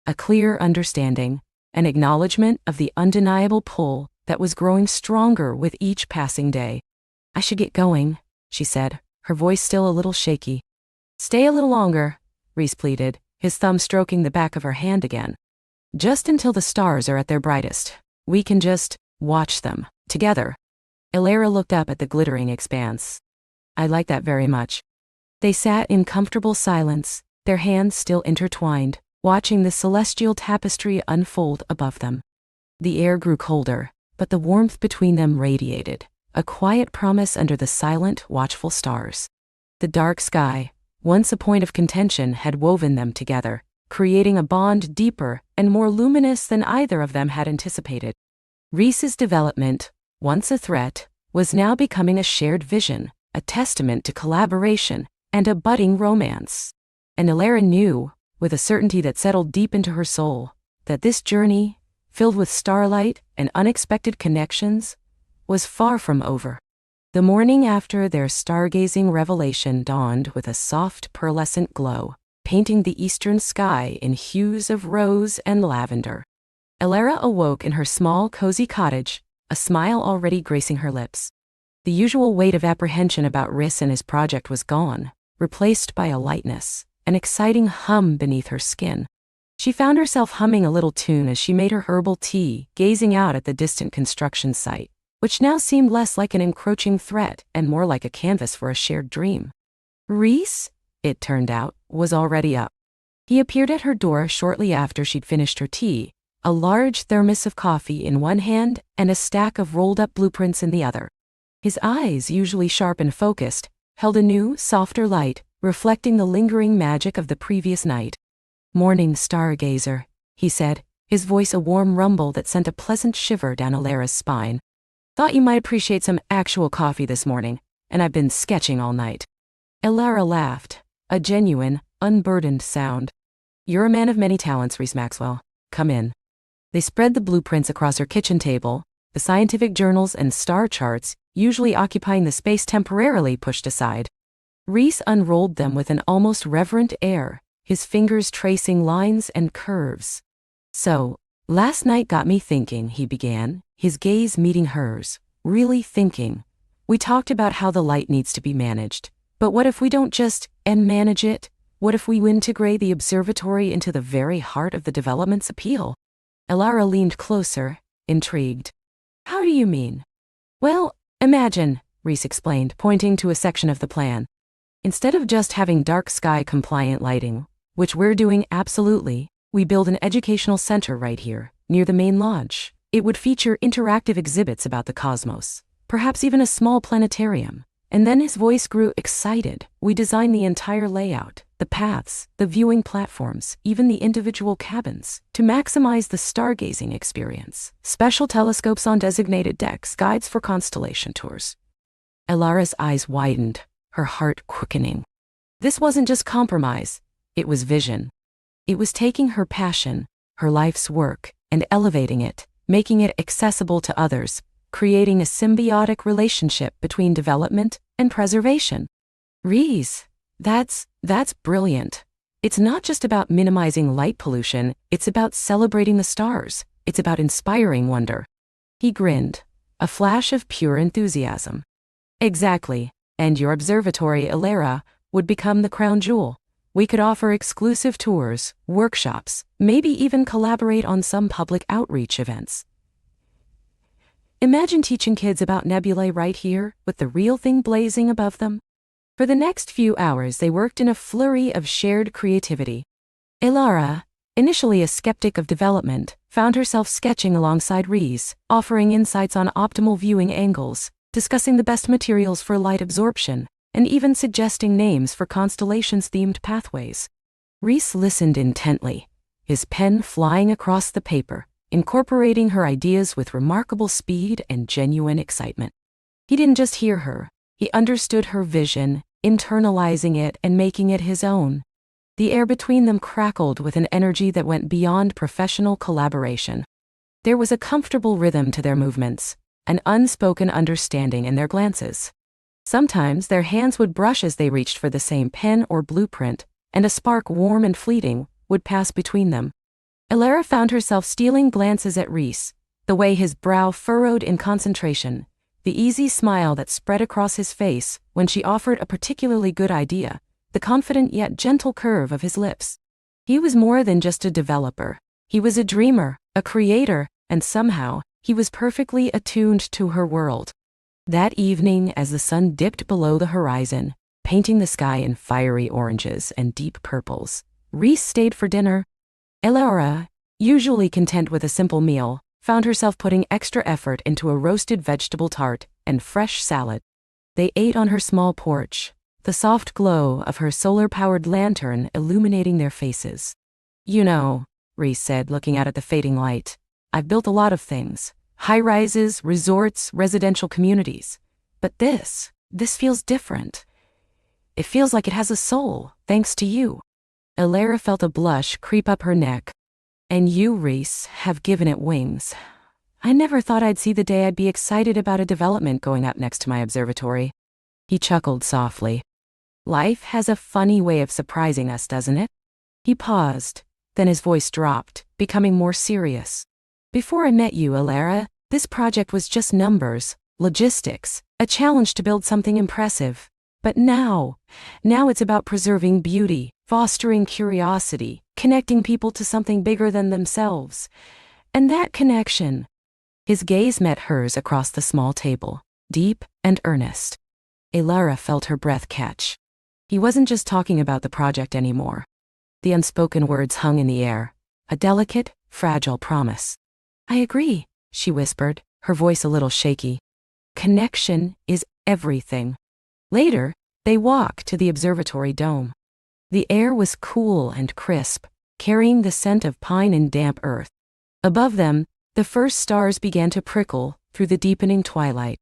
A clear understanding, an acknowledgement of the undeniable pull that was growing stronger with each passing day. "I should get going," she said, her voice still a little shaky. "Stay a little longer," Reese pleaded, his thumb stroking the back of her hand again. "Just until the stars are at their brightest. We can just watch them, together." Elara looked up at the glittering expanse. "I like that very much." They sat in comfortable silence, their hands still intertwined, watching the celestial tapestry unfold above them. The air grew colder, but the warmth between them radiated, a quiet promise under the silent, watchful stars. The dark sky, once a point of contention, had woven them together, creating a bond deeper and more luminous than either of them had anticipated. Reese's development, once a threat, was now becoming a shared vision, a testament to collaboration and a budding romance. And Alara knew, with a certainty that settled deep into her soul, that this journey, filled with starlight and unexpected connections, was far from over. The morning after their stargazing revelation dawned with a soft pearlescent glow, painting the eastern sky in hues of rose and lavender. Alara awoke in her small, cozy cottage, a smile already gracing her lips. The usual weight of apprehension about Rhys and his project was gone, replaced by a lightness, an exciting hum beneath her skin. She found herself humming a little tune as she made her herbal tea, gazing out at the distant construction site, which now seemed less like an encroaching threat and more like a canvas for a shared dream. Rhys, it turned out, was already up. He appeared at her door shortly after she'd finished her tea, a large thermos of coffee in one hand and a stack of rolled-up blueprints in the other. His eyes, usually sharp and focused, held a new, softer light, reflecting the lingering magic of the previous night. "Morning, stargazer," he said, his voice a warm rumble that sent a pleasant shiver down Alara's spine. "Thought you might appreciate some actual coffee this morning, and I've been sketching all night." Alara laughed, a genuine, unburdened sound. "You're a man of many talents, Rhys Maxwell. Come in." They spread the blueprints across her kitchen table, the scientific journals and star charts, usually occupying the space temporarily, pushed aside. Rhys unrolled them with an almost reverent air, his fingers tracing lines and curves. "So, last night got me thinking," he began, his gaze meeting hers, "really thinking. We talked about how the light needs to be managed, but what if we don't just manage it? What if we integrate the observatory into the very heart of the development's appeal?" Alara leaned closer, intrigued. "How do you mean?" "Well, imagine," Rhys explained, pointing to a section of the plan. "Instead of just having dark sky compliant lighting, which we're doing absolutely, we build an educational center right here, near the main lodge. It would feature interactive exhibits about the cosmos, perhaps even a small planetarium." And then his voice grew excited. "We designed the entire layout, the paths, the viewing platforms, even the individual cabins, to maximize the stargazing experience. Special telescopes on designated decks, guides for constellation tours." Alara's eyes widened, her heart quickening. This wasn't just compromise, it was vision. It was taking her passion, her life's work, and elevating it, making it accessible to others, creating a symbiotic relationship between development and preservation. "Rhys, that's brilliant. It's not just about minimizing light pollution, it's about celebrating the stars. It's about inspiring wonder." He grinned, a flash of pure enthusiasm. "Exactly, and your observatory, Alara, would become the crown jewel. We could offer exclusive tours, workshops, maybe even collaborate on some public outreach events. Imagine teaching kids about nebulae right here, with the real thing blazing above them." For the next few hours they worked in a flurry of shared creativity. Alara, initially a skeptic of development, found herself sketching alongside Rhys, offering insights on optimal viewing angles, discussing the best materials for light absorption, and even suggesting names for constellations-themed pathways. Rhys listened intently, his pen flying across the paper, incorporating her ideas with remarkable speed and genuine excitement. He didn't just hear her, he understood her vision, internalizing it and making it his own. The air between them crackled with an energy that went beyond professional collaboration. There was a comfortable rhythm to their movements, an unspoken understanding in their glances. Sometimes their hands would brush as they reached for the same pen or blueprint, and a spark warm and fleeting would pass between them. Alara found herself stealing glances at Rhys, the way his brow furrowed in concentration, the easy smile that spread across his face when she offered a particularly good idea, the confident yet gentle curve of his lips. He was more than just a developer. He was a dreamer, a creator, and somehow, he was perfectly attuned to her world. That evening, as the sun dipped below the horizon, painting the sky in fiery oranges and deep purples, Rhys stayed for dinner. Alara, usually content with a simple meal, found herself putting extra effort into a roasted vegetable tart and fresh salad. They ate on her small porch, the soft glow of her solar-powered lantern illuminating their faces. "You know," Reese said, looking out at the fading light. "I've built a lot of things. High-rises, resorts, residential communities. But this feels different. It feels like it has a soul, thanks to you." Elara felt a blush creep up her neck. "And you, Reese, have given it wings. I never thought I'd see the day I'd be excited about a development going up next to my observatory." He chuckled softly. "Life has a funny way of surprising us, doesn't it?" He paused, then his voice dropped, becoming more serious. "Before I met you, Elara, this project was just numbers, logistics, a challenge to build something impressive. But now it's about preserving beauty, fostering curiosity, connecting people to something bigger than themselves. And that connection..." His gaze met hers across the small table, deep and earnest. Elara felt her breath catch. He wasn't just talking about the project anymore. The unspoken words hung in the air, a delicate, fragile promise. "I agree," she whispered, her voice a little shaky. "Connection is everything." Later, they walked to the observatory dome. The air was cool and crisp, carrying the scent of pine and damp earth. Above them, the first stars began to prickle through the deepening twilight.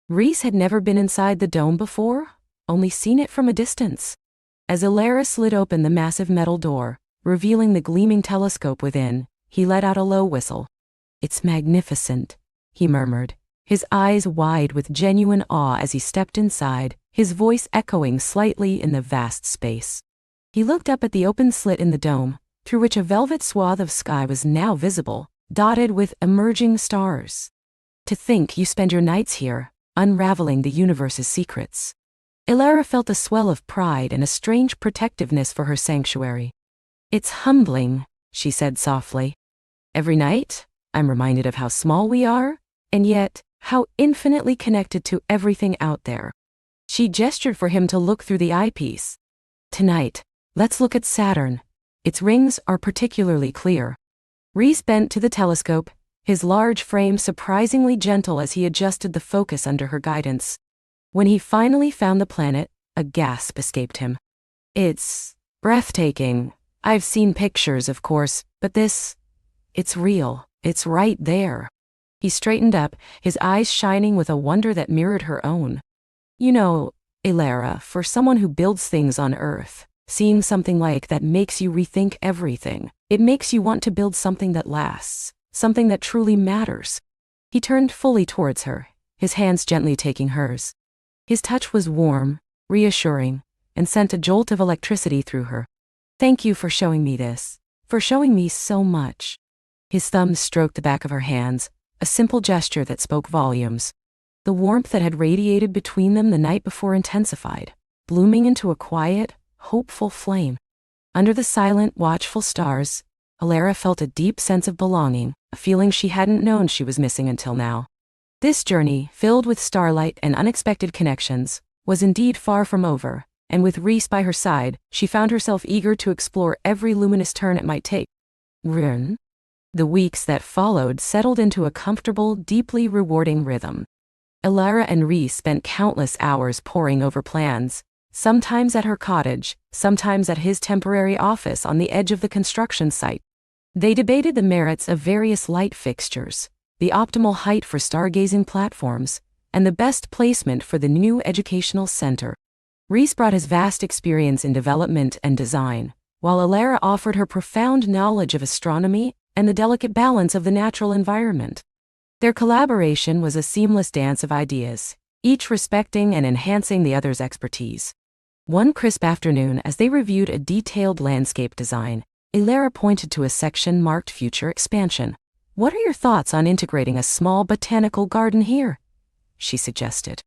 Reese had never been inside the dome before, only seen it from a distance. As Elara slid open the massive metal door, revealing the gleaming telescope within, he let out a low whistle. "It's magnificent," he murmured, his eyes wide with genuine awe as he stepped inside, his voice echoing slightly in the vast space. He looked up at the open slit in the dome, through which a velvet swath of sky was now visible, dotted with emerging stars. "To think you spend your nights here, unraveling the universe's secrets." Elara felt a swell of pride and a strange protectiveness for her sanctuary. "It's humbling," she said softly. "Every night, I'm reminded of how small we are, and yet, how infinitely connected to everything out there." She gestured for him to look through the eyepiece. "Tonight, let's look at Saturn. Its rings are particularly clear." Reese bent to the telescope, his large frame surprisingly gentle as he adjusted the focus under her guidance. When he finally found the planet, a gasp escaped him. "It's breathtaking. I've seen pictures, of course, but it's real. It's right there." He straightened up, his eyes shining with a wonder that mirrored her own. "You know, Elara, for someone who builds things on Earth, seeing something like that makes you rethink everything. It makes you want to build something that lasts, something that truly matters." He turned fully towards her, his hands gently taking hers. His touch was warm, reassuring, and sent a jolt of electricity through her. "Thank you for showing me this, for showing me so much." His thumbs stroked the back of her hands, a simple gesture that spoke volumes. The warmth that had radiated between them the night before intensified, blooming into a quiet, hopeful flame. Under the silent, watchful stars, Elara felt a deep sense of belonging, a feeling she hadn't known she was missing until now. This journey, filled with starlight and unexpected connections, was indeed far from over, and with Reese by her side, she found herself eager to explore every luminous turn it might take. Run. The weeks that followed settled into a comfortable, deeply rewarding rhythm. Elara and Reese spent countless hours poring over plans, sometimes at her cottage, sometimes at his temporary office on the edge of the construction site. They debated the merits of various light fixtures, the optimal height for stargazing platforms, and the best placement for the new educational center. Reese brought his vast experience in development and design, while Elara offered her profound knowledge of astronomy and the delicate balance of the natural environment. Their collaboration was a seamless dance of ideas, each respecting and enhancing the other's expertise. One crisp afternoon, as they reviewed a detailed landscape design, Elara pointed to a section marked Future Expansion. "What are your thoughts on integrating a small botanical garden here?" she suggested.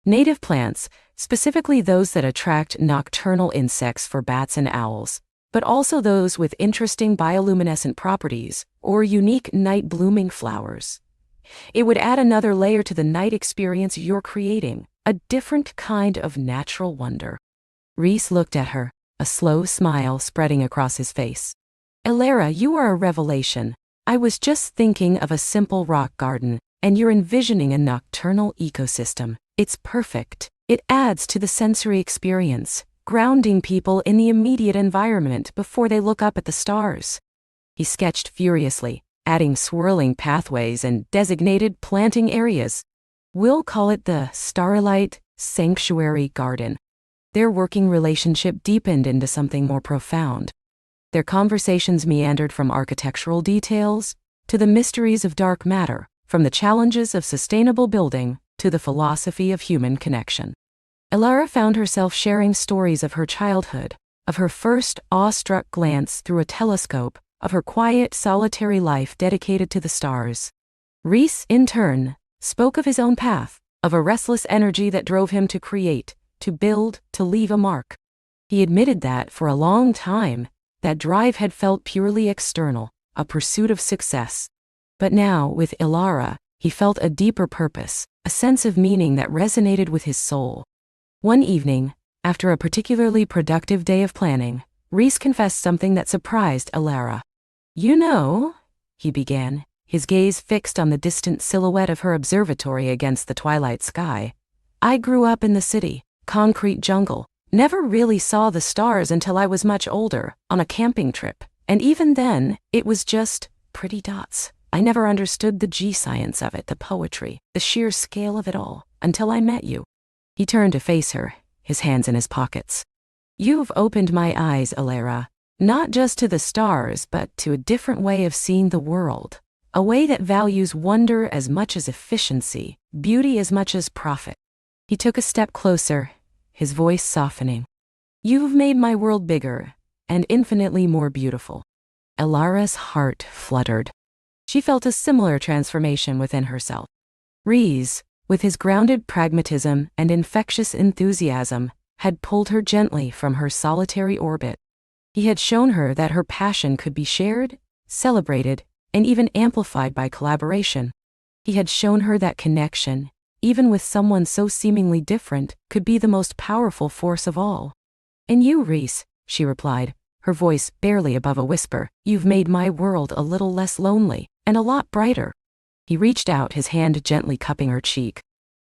Native plants, specifically those that attract nocturnal insects for bats and owls, but also those with interesting bioluminescent properties or unique night-blooming flowers. It would add another layer to the night experience you're creating, a different kind of natural wonder. Reese looked at her, a slow smile spreading across his face. "Elara, you are a revelation. I was just thinking of a simple rock garden, and you're envisioning a nocturnal ecosystem. It's perfect. It adds to the sensory experience, grounding people in the immediate environment before they look up at the stars." He sketched furiously, adding swirling pathways and designated planting areas. "We'll call it the Starlight Sanctuary Garden." Their working relationship deepened into something more profound. Their conversations meandered from architectural details to the mysteries of dark matter, from the challenges of sustainable building to the philosophy of human connection. Elara found herself sharing stories of her childhood, of her first awestruck glance through a telescope, of her quiet, solitary life dedicated to the stars. Rhys, in turn, spoke of his own path, of a restless energy that drove him to create, to build, to leave a mark. He admitted that, for a long time, that drive had felt purely external, a pursuit of success. But now, with Elara, he felt a deeper purpose, a sense of meaning that resonated with his soul. One evening, after a particularly productive day of planning, Rhys confessed something that surprised Elara. "You know," he began, his gaze fixed on the distant silhouette of her observatory against the twilight sky, "I grew up in the city, concrete jungle, never really saw the stars until I was much older, on a camping trip, and even then, it was just pretty dots. I never understood the G-science of it, the poetry, the sheer scale of it all, until I met you." He turned to face her, his hands in his pockets. "You've opened my eyes, Elara, not just to the stars, but to a different way of seeing the world, a way that values wonder as much as efficiency, beauty as much as profit." He took a step closer, his voice softening. "You've made my world bigger, and infinitely more beautiful." Elara's heart fluttered. She felt a similar transformation within herself. Rhys, with his grounded pragmatism and infectious enthusiasm, had pulled her gently from her solitary orbit. He had shown her that her passion could be shared, celebrated, and even amplified by collaboration. He had shown her that connection, even with someone so seemingly different, could be the most powerful force of all. "And you, Rhys," she replied, her voice barely above a whisper, "you've made my world a little less lonely, and a lot brighter." He reached out, his hand gently cupping her cheek.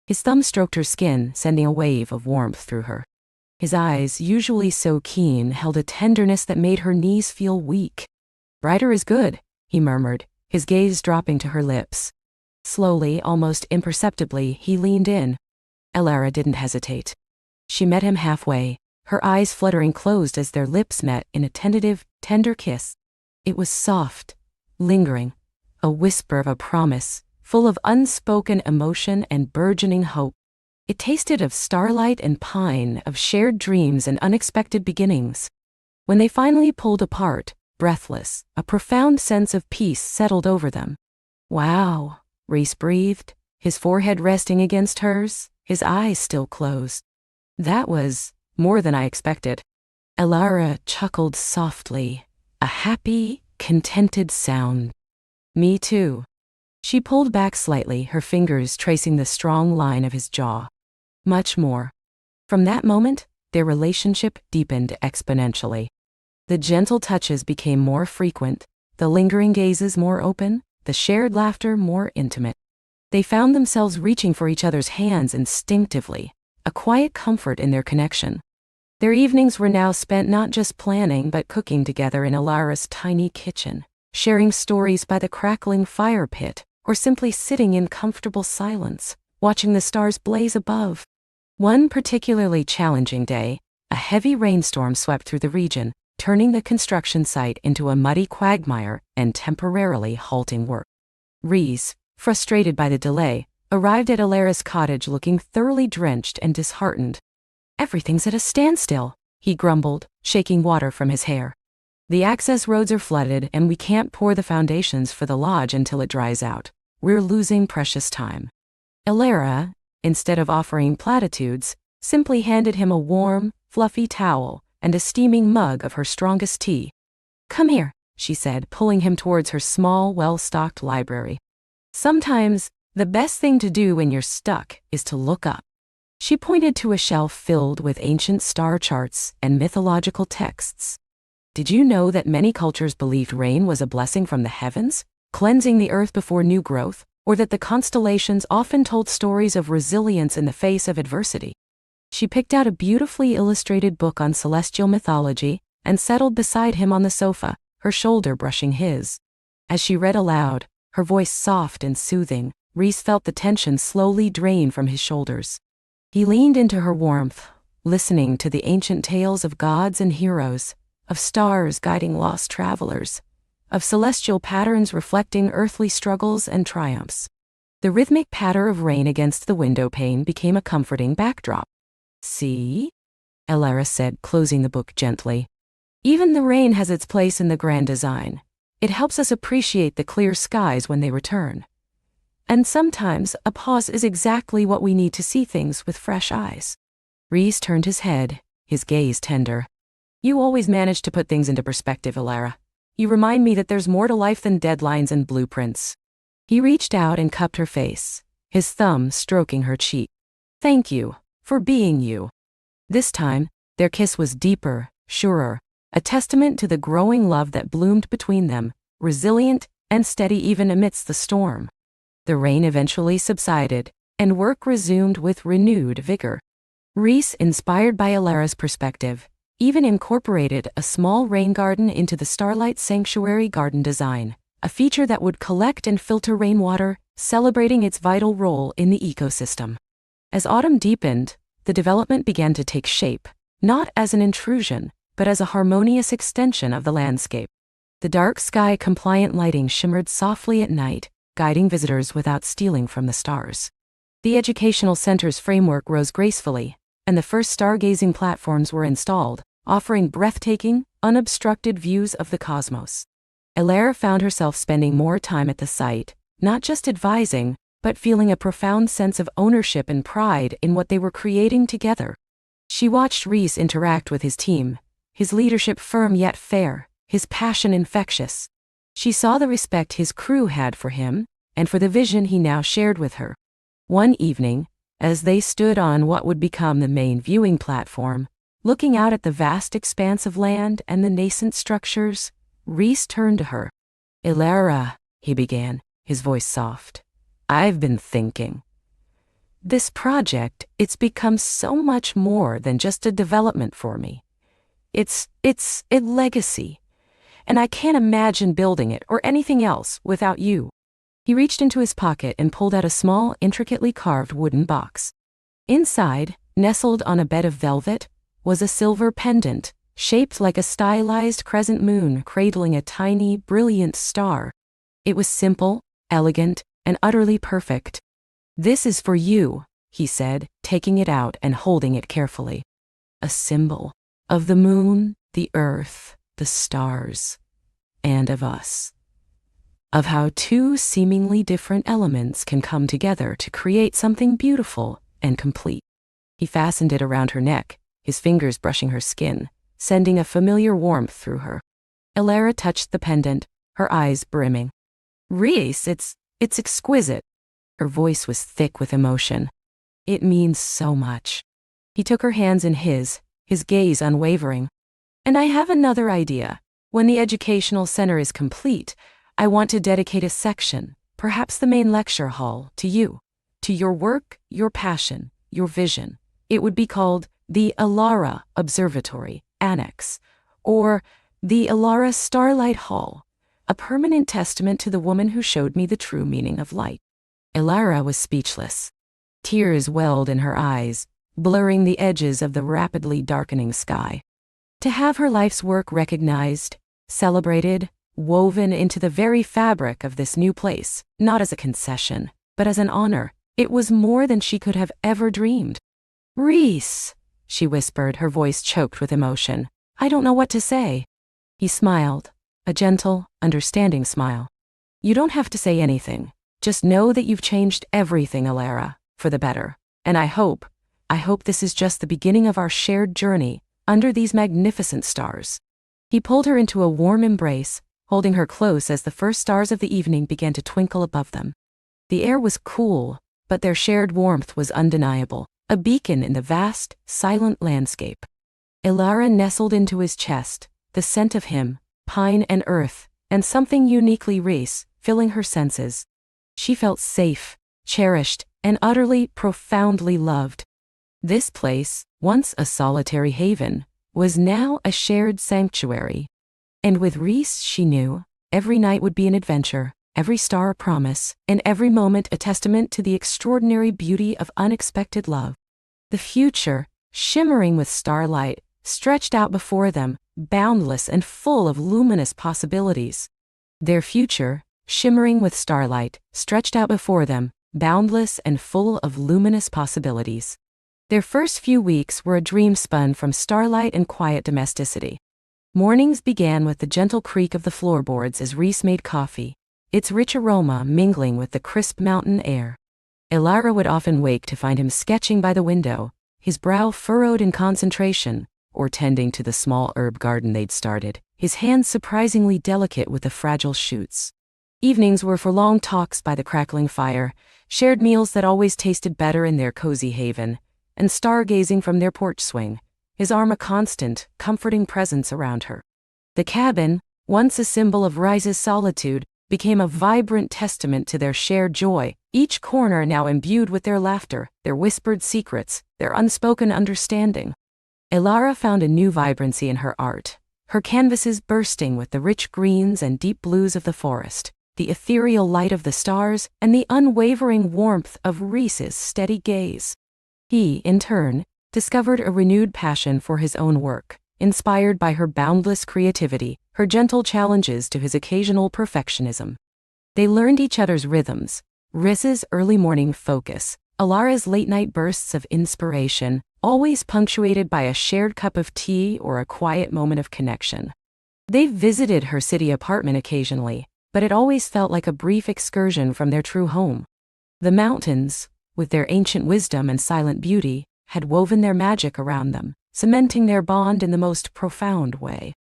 His thumb stroked her skin, sending a wave of warmth through her. His eyes, usually so keen, held a tenderness that made her knees feel weak. "Brighter is good," he murmured, his gaze dropping to her lips. Slowly, almost imperceptibly, he leaned in. Elara didn't hesitate. She met him halfway, her eyes fluttering closed as their lips met in a tentative, tender kiss. It was soft, lingering, a whisper of a promise, full of unspoken emotion and burgeoning hope. It tasted of starlight and pine, of shared dreams and unexpected beginnings. When they finally pulled apart, breathless, a profound sense of peace settled over them. "Wow," Rhys breathed, his forehead resting against hers, his eyes still closed. "That was more than I expected." Elara chuckled softly, a happy, contented sound. "Me too." She pulled back slightly, her fingers tracing the strong line of his jaw. "Much more." From that moment, their relationship deepened exponentially. The gentle touches became more frequent, the lingering gazes more open, the shared laughter more intimate. They found themselves reaching for each other's hands instinctively, a quiet comfort in their connection. Their evenings were now spent not just planning but cooking together in Elara's tiny kitchen, sharing stories by the crackling fire pit, or simply sitting in comfortable silence, watching the stars blaze above. One particularly challenging day, a heavy rainstorm swept through the region, turning the construction site into a muddy quagmire and temporarily halting work. Rhys, frustrated by the delay, arrived at Elara's cottage looking thoroughly drenched and disheartened. "Everything's at a standstill," he grumbled, shaking water from his hair. "The access roads are flooded and we can't pour the foundations for the lodge until it dries out. We're losing precious time." Elara, instead of offering platitudes, simply handed him a warm, fluffy towel and a steaming mug of her strongest tea. "Come here," she said, pulling him towards her small, well-stocked library. "Sometimes, the best thing to do when you're stuck is to look up." She pointed to a shelf filled with ancient star charts and mythological texts. "Did you know that many cultures believed rain was a blessing from the heavens, cleansing the earth before new growth, or that the constellations often told stories of resilience in the face of adversity?" She picked out a beautifully illustrated book on celestial mythology and settled beside him on the sofa, her shoulder brushing his. As she read aloud, her voice soft and soothing, Rhys felt the tension slowly drain from his shoulders. He leaned into her warmth, listening to the ancient tales of gods and heroes, of stars guiding lost travelers, of celestial patterns reflecting earthly struggles and triumphs. The rhythmic patter of rain against the window pane became a comforting backdrop. "See?" Elara said, closing the book gently. "Even the rain has its place in the grand design. It helps us appreciate the clear skies when they return. And sometimes a pause is exactly what we need to see things with fresh eyes." Rhys turned his head, his gaze tender. "You always manage to put things into perspective, Elara. You remind me that there's more to life than deadlines and blueprints." He reached out and cupped her face, his thumb stroking her cheek. "Thank you, for being you." This time, their kiss was deeper, surer, a testament to the growing love that bloomed between them, resilient and steady even amidst the storm. The rain eventually subsided, and work resumed with renewed vigor. Rhys, inspired by Elara's perspective, even incorporated a small rain garden into the Starlight Sanctuary garden design, a feature that would collect and filter rainwater, celebrating its vital role in the ecosystem. As autumn deepened, the development began to take shape, not as an intrusion, but as a harmonious extension of the landscape. The dark sky-compliant lighting shimmered softly at night, guiding visitors without stealing from the stars. The educational center's framework rose gracefully, and the first stargazing platforms were installed, offering breathtaking, unobstructed views of the cosmos. Elara found herself spending more time at the site, not just advising, but feeling a profound sense of ownership and pride in what they were creating together. She watched Rhys interact with his team, his leadership firm yet fair, his passion infectious. She saw the respect his crew had for him, and for the vision he now shared with her. One evening, as they stood on what would become the main viewing platform, looking out at the vast expanse of land and the nascent structures, Rhys turned to her. "Elara," he began, his voice soft, "I've been thinking. This project, it's become so much more than just a development for me. It's a legacy, and I can't imagine building it or anything else without you." He reached into his pocket and pulled out a small, intricately carved wooden box. Inside, nestled on a bed of velvet, was a silver pendant, shaped like a stylized crescent moon cradling a tiny, brilliant star. It was simple, elegant, and utterly perfect. "This is for you," he said, taking it out and holding it carefully. "A symbol of the moon, the earth, the stars, and of us. Of how two seemingly different elements can come together to create something beautiful and complete." He fastened it around her neck, his fingers brushing her skin, sending a familiar warmth through her. Elara touched the pendant, her eyes brimming. "Rhys, it's exquisite." Her voice was thick with emotion. "It means so much." He took her hands in his gaze unwavering. "And I have another idea. When the educational center is complete, I want to dedicate a section, perhaps the main lecture hall, to you, to your work, your passion, your vision. It would be called the Elara Observatory Annex, or the Elara Starlight Hall, a permanent testament to the woman who showed me the true meaning of light." Elara was speechless. Tears welled in her eyes, blurring the edges of the rapidly darkening sky. To have her life's work recognized, celebrated, woven into the very fabric of this new place, not as a concession, but as an honor, it was more than she could have ever dreamed. "Rhys," she whispered, her voice choked with emotion, "I don't know what to say." He smiled, a gentle, understanding smile. "You don't have to say anything. Just know that you've changed everything, Elara, for the better. And I hope this is just the beginning of our shared journey under these magnificent stars." He pulled her into a warm embrace, holding her close as the first stars of the evening began to twinkle above them. The air was cool, but their shared warmth was undeniable, a beacon in the vast, silent landscape. Elara nestled into his chest, the scent of him, pine and earth, and something uniquely Rhys, filling her senses. She felt safe, cherished, and utterly, profoundly loved. This place, once a solitary haven, was now a shared sanctuary. And with Reese, she knew, every night would be an adventure, every star a promise, and every moment a testament to the extraordinary beauty of unexpected love. The future, shimmering with starlight, stretched out before them, boundless and full of luminous possibilities. Their future, shimmering with starlight, stretched out before them, boundless and full of luminous possibilities. Their first few weeks were a dream spun from starlight and quiet domesticity. Mornings began with the gentle creak of the floorboards as Reese made coffee, its rich aroma mingling with the crisp mountain air. Elara would often wake to find him sketching by the window, his brow furrowed in concentration, or tending to the small herb garden they'd started, his hands surprisingly delicate with the fragile shoots. Evenings were for long talks by the crackling fire, shared meals that always tasted better in their cozy haven, and stargazing from their porch swing, his arm a constant, comforting presence around her. The cabin, once a symbol of Rise's solitude, became a vibrant testament to their shared joy, each corner now imbued with their laughter, their whispered secrets, their unspoken understanding. Elara found a new vibrancy in her art, her canvases bursting with the rich greens and deep blues of the forest, the ethereal light of the stars, and the unwavering warmth of Reese's steady gaze. He, in turn, discovered a renewed passion for his own work, inspired by her boundless creativity, her gentle challenges to his occasional perfectionism. They learned each other's rhythms, Reese's early morning focus, Elara's late-night bursts of inspiration, always punctuated by a shared cup of tea or a quiet moment of connection. They visited her city apartment occasionally, but it always felt like a brief excursion from their true home. The mountains, with their ancient wisdom and silent beauty, had woven their magic around them, cementing their bond in the most profound way.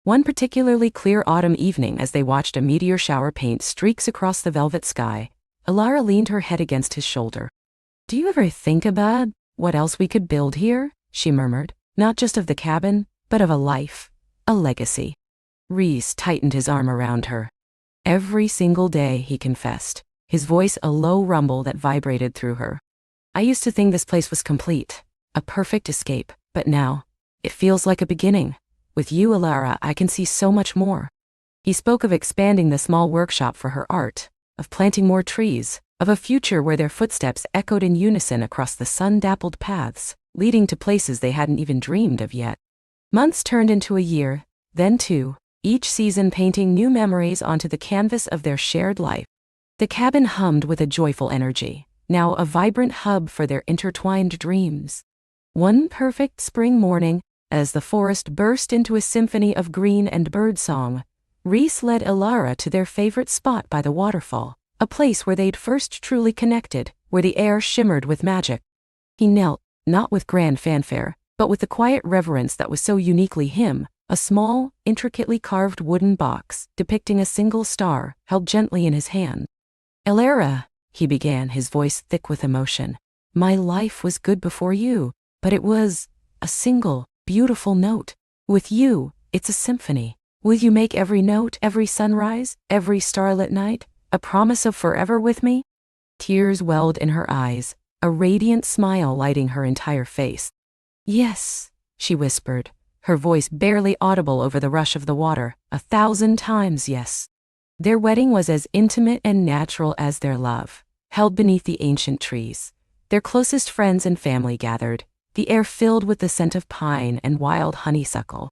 One particularly clear autumn evening, as they watched a meteor shower paint streaks across the velvet sky, Elara leaned her head against his shoulder. "Do you ever think about what else we could build here?" she murmured, "not just of the cabin, but of a life, a legacy." Reese tightened his arm around her. "Every single day," he confessed, his voice a low rumble that vibrated through her. "I used to think this place was complete, a perfect escape, but now, it feels like a beginning. With you, Elara, I can see so much more." He spoke of expanding the small workshop for her art, of planting more trees, of a future where their footsteps echoed in unison across the sun-dappled paths, leading to places they hadn't even dreamed of yet. Months turned into a year, then two, each season painting new memories onto the canvas of their shared life. The cabin hummed with a joyful energy, now a vibrant hub for their intertwined dreams. One perfect spring morning, as the forest burst into a symphony of green and birdsong, Reese led Elara to their favorite spot by the waterfall, a place where they'd first truly connected, where the air shimmered with magic. He knelt, not with grand fanfare, but with the quiet reverence that was so uniquely him, a small, intricately carved wooden box depicting a single star held gently in his hand. "Elara," he began, his voice thick with emotion, "my life was good before you, but it was a single, beautiful note. With you, it's a symphony. Will you make every note, every sunrise, every starlit night, a promise of forever with me?" Tears welled in her eyes, a radiant smile lighting her entire face. "Yes," she whispered, her voice barely audible over the rush of the water, 1,000 times yes. Their wedding was as intimate and natural as their love, held beneath the ancient trees. Their closest friends and family gathered, the air filled with the scent of pine and wild honeysuckle.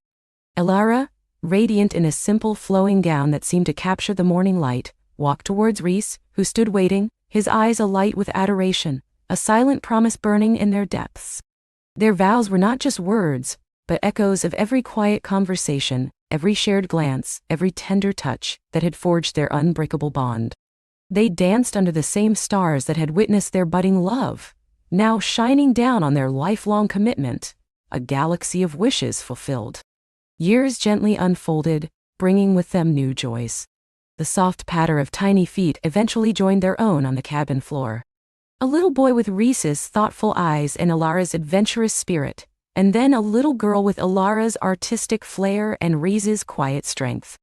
Elara, radiant in a simple flowing gown that seemed to capture the morning light, walked towards Reese, who stood waiting, his eyes alight with adoration, a silent promise burning in their depths. Their vows were not just words, but echoes of every quiet conversation, every shared glance, every tender touch that had forged their unbreakable bond. They danced under the same stars that had witnessed their budding love, now shining down on their lifelong commitment, a galaxy of wishes fulfilled. Years gently unfolded, bringing with them new joys. The soft patter of tiny feet eventually joined their own on the cabin floor. A little boy with Reese's thoughtful eyes and Elara's adventurous spirit, and then a little girl with Elara's artistic flair and Reese's quiet strength.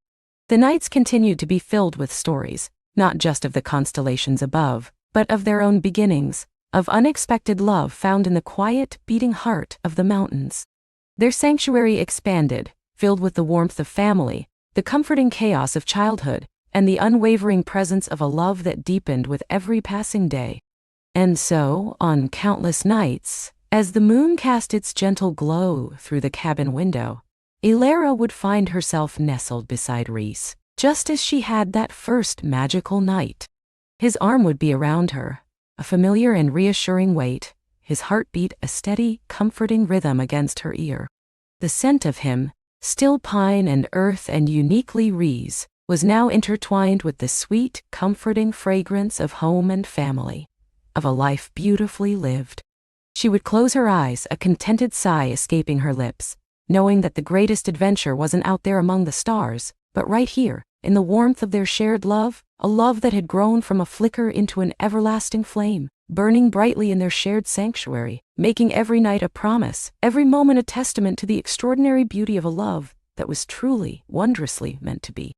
The nights continued to be filled with stories, not just of the constellations above, but of their own beginnings, of unexpected love found in the quiet, beating heart of the mountains. Their sanctuary expanded, filled with the warmth of family, the comforting chaos of childhood, and the unwavering presence of a love that deepened with every passing day. And so, on countless nights, as the moon cast its gentle glow through the cabin window, Elara would find herself nestled beside Reese, just as she had that first magical night. His arm would be around her, a familiar and reassuring weight, his heartbeat a steady, comforting rhythm against her ear. The scent of him, still pine and earth and uniquely Reese, was now intertwined with the sweet, comforting fragrance of home and family, of a life beautifully lived. She would close her eyes, a contented sigh escaping her lips, knowing that the greatest adventure wasn't out there among the stars, but right here, in the warmth of their shared love, a love that had grown from a flicker into an everlasting flame, burning brightly in their shared sanctuary, making every night a promise, every moment a testament to the extraordinary beauty of a love that was truly, wondrously meant to be.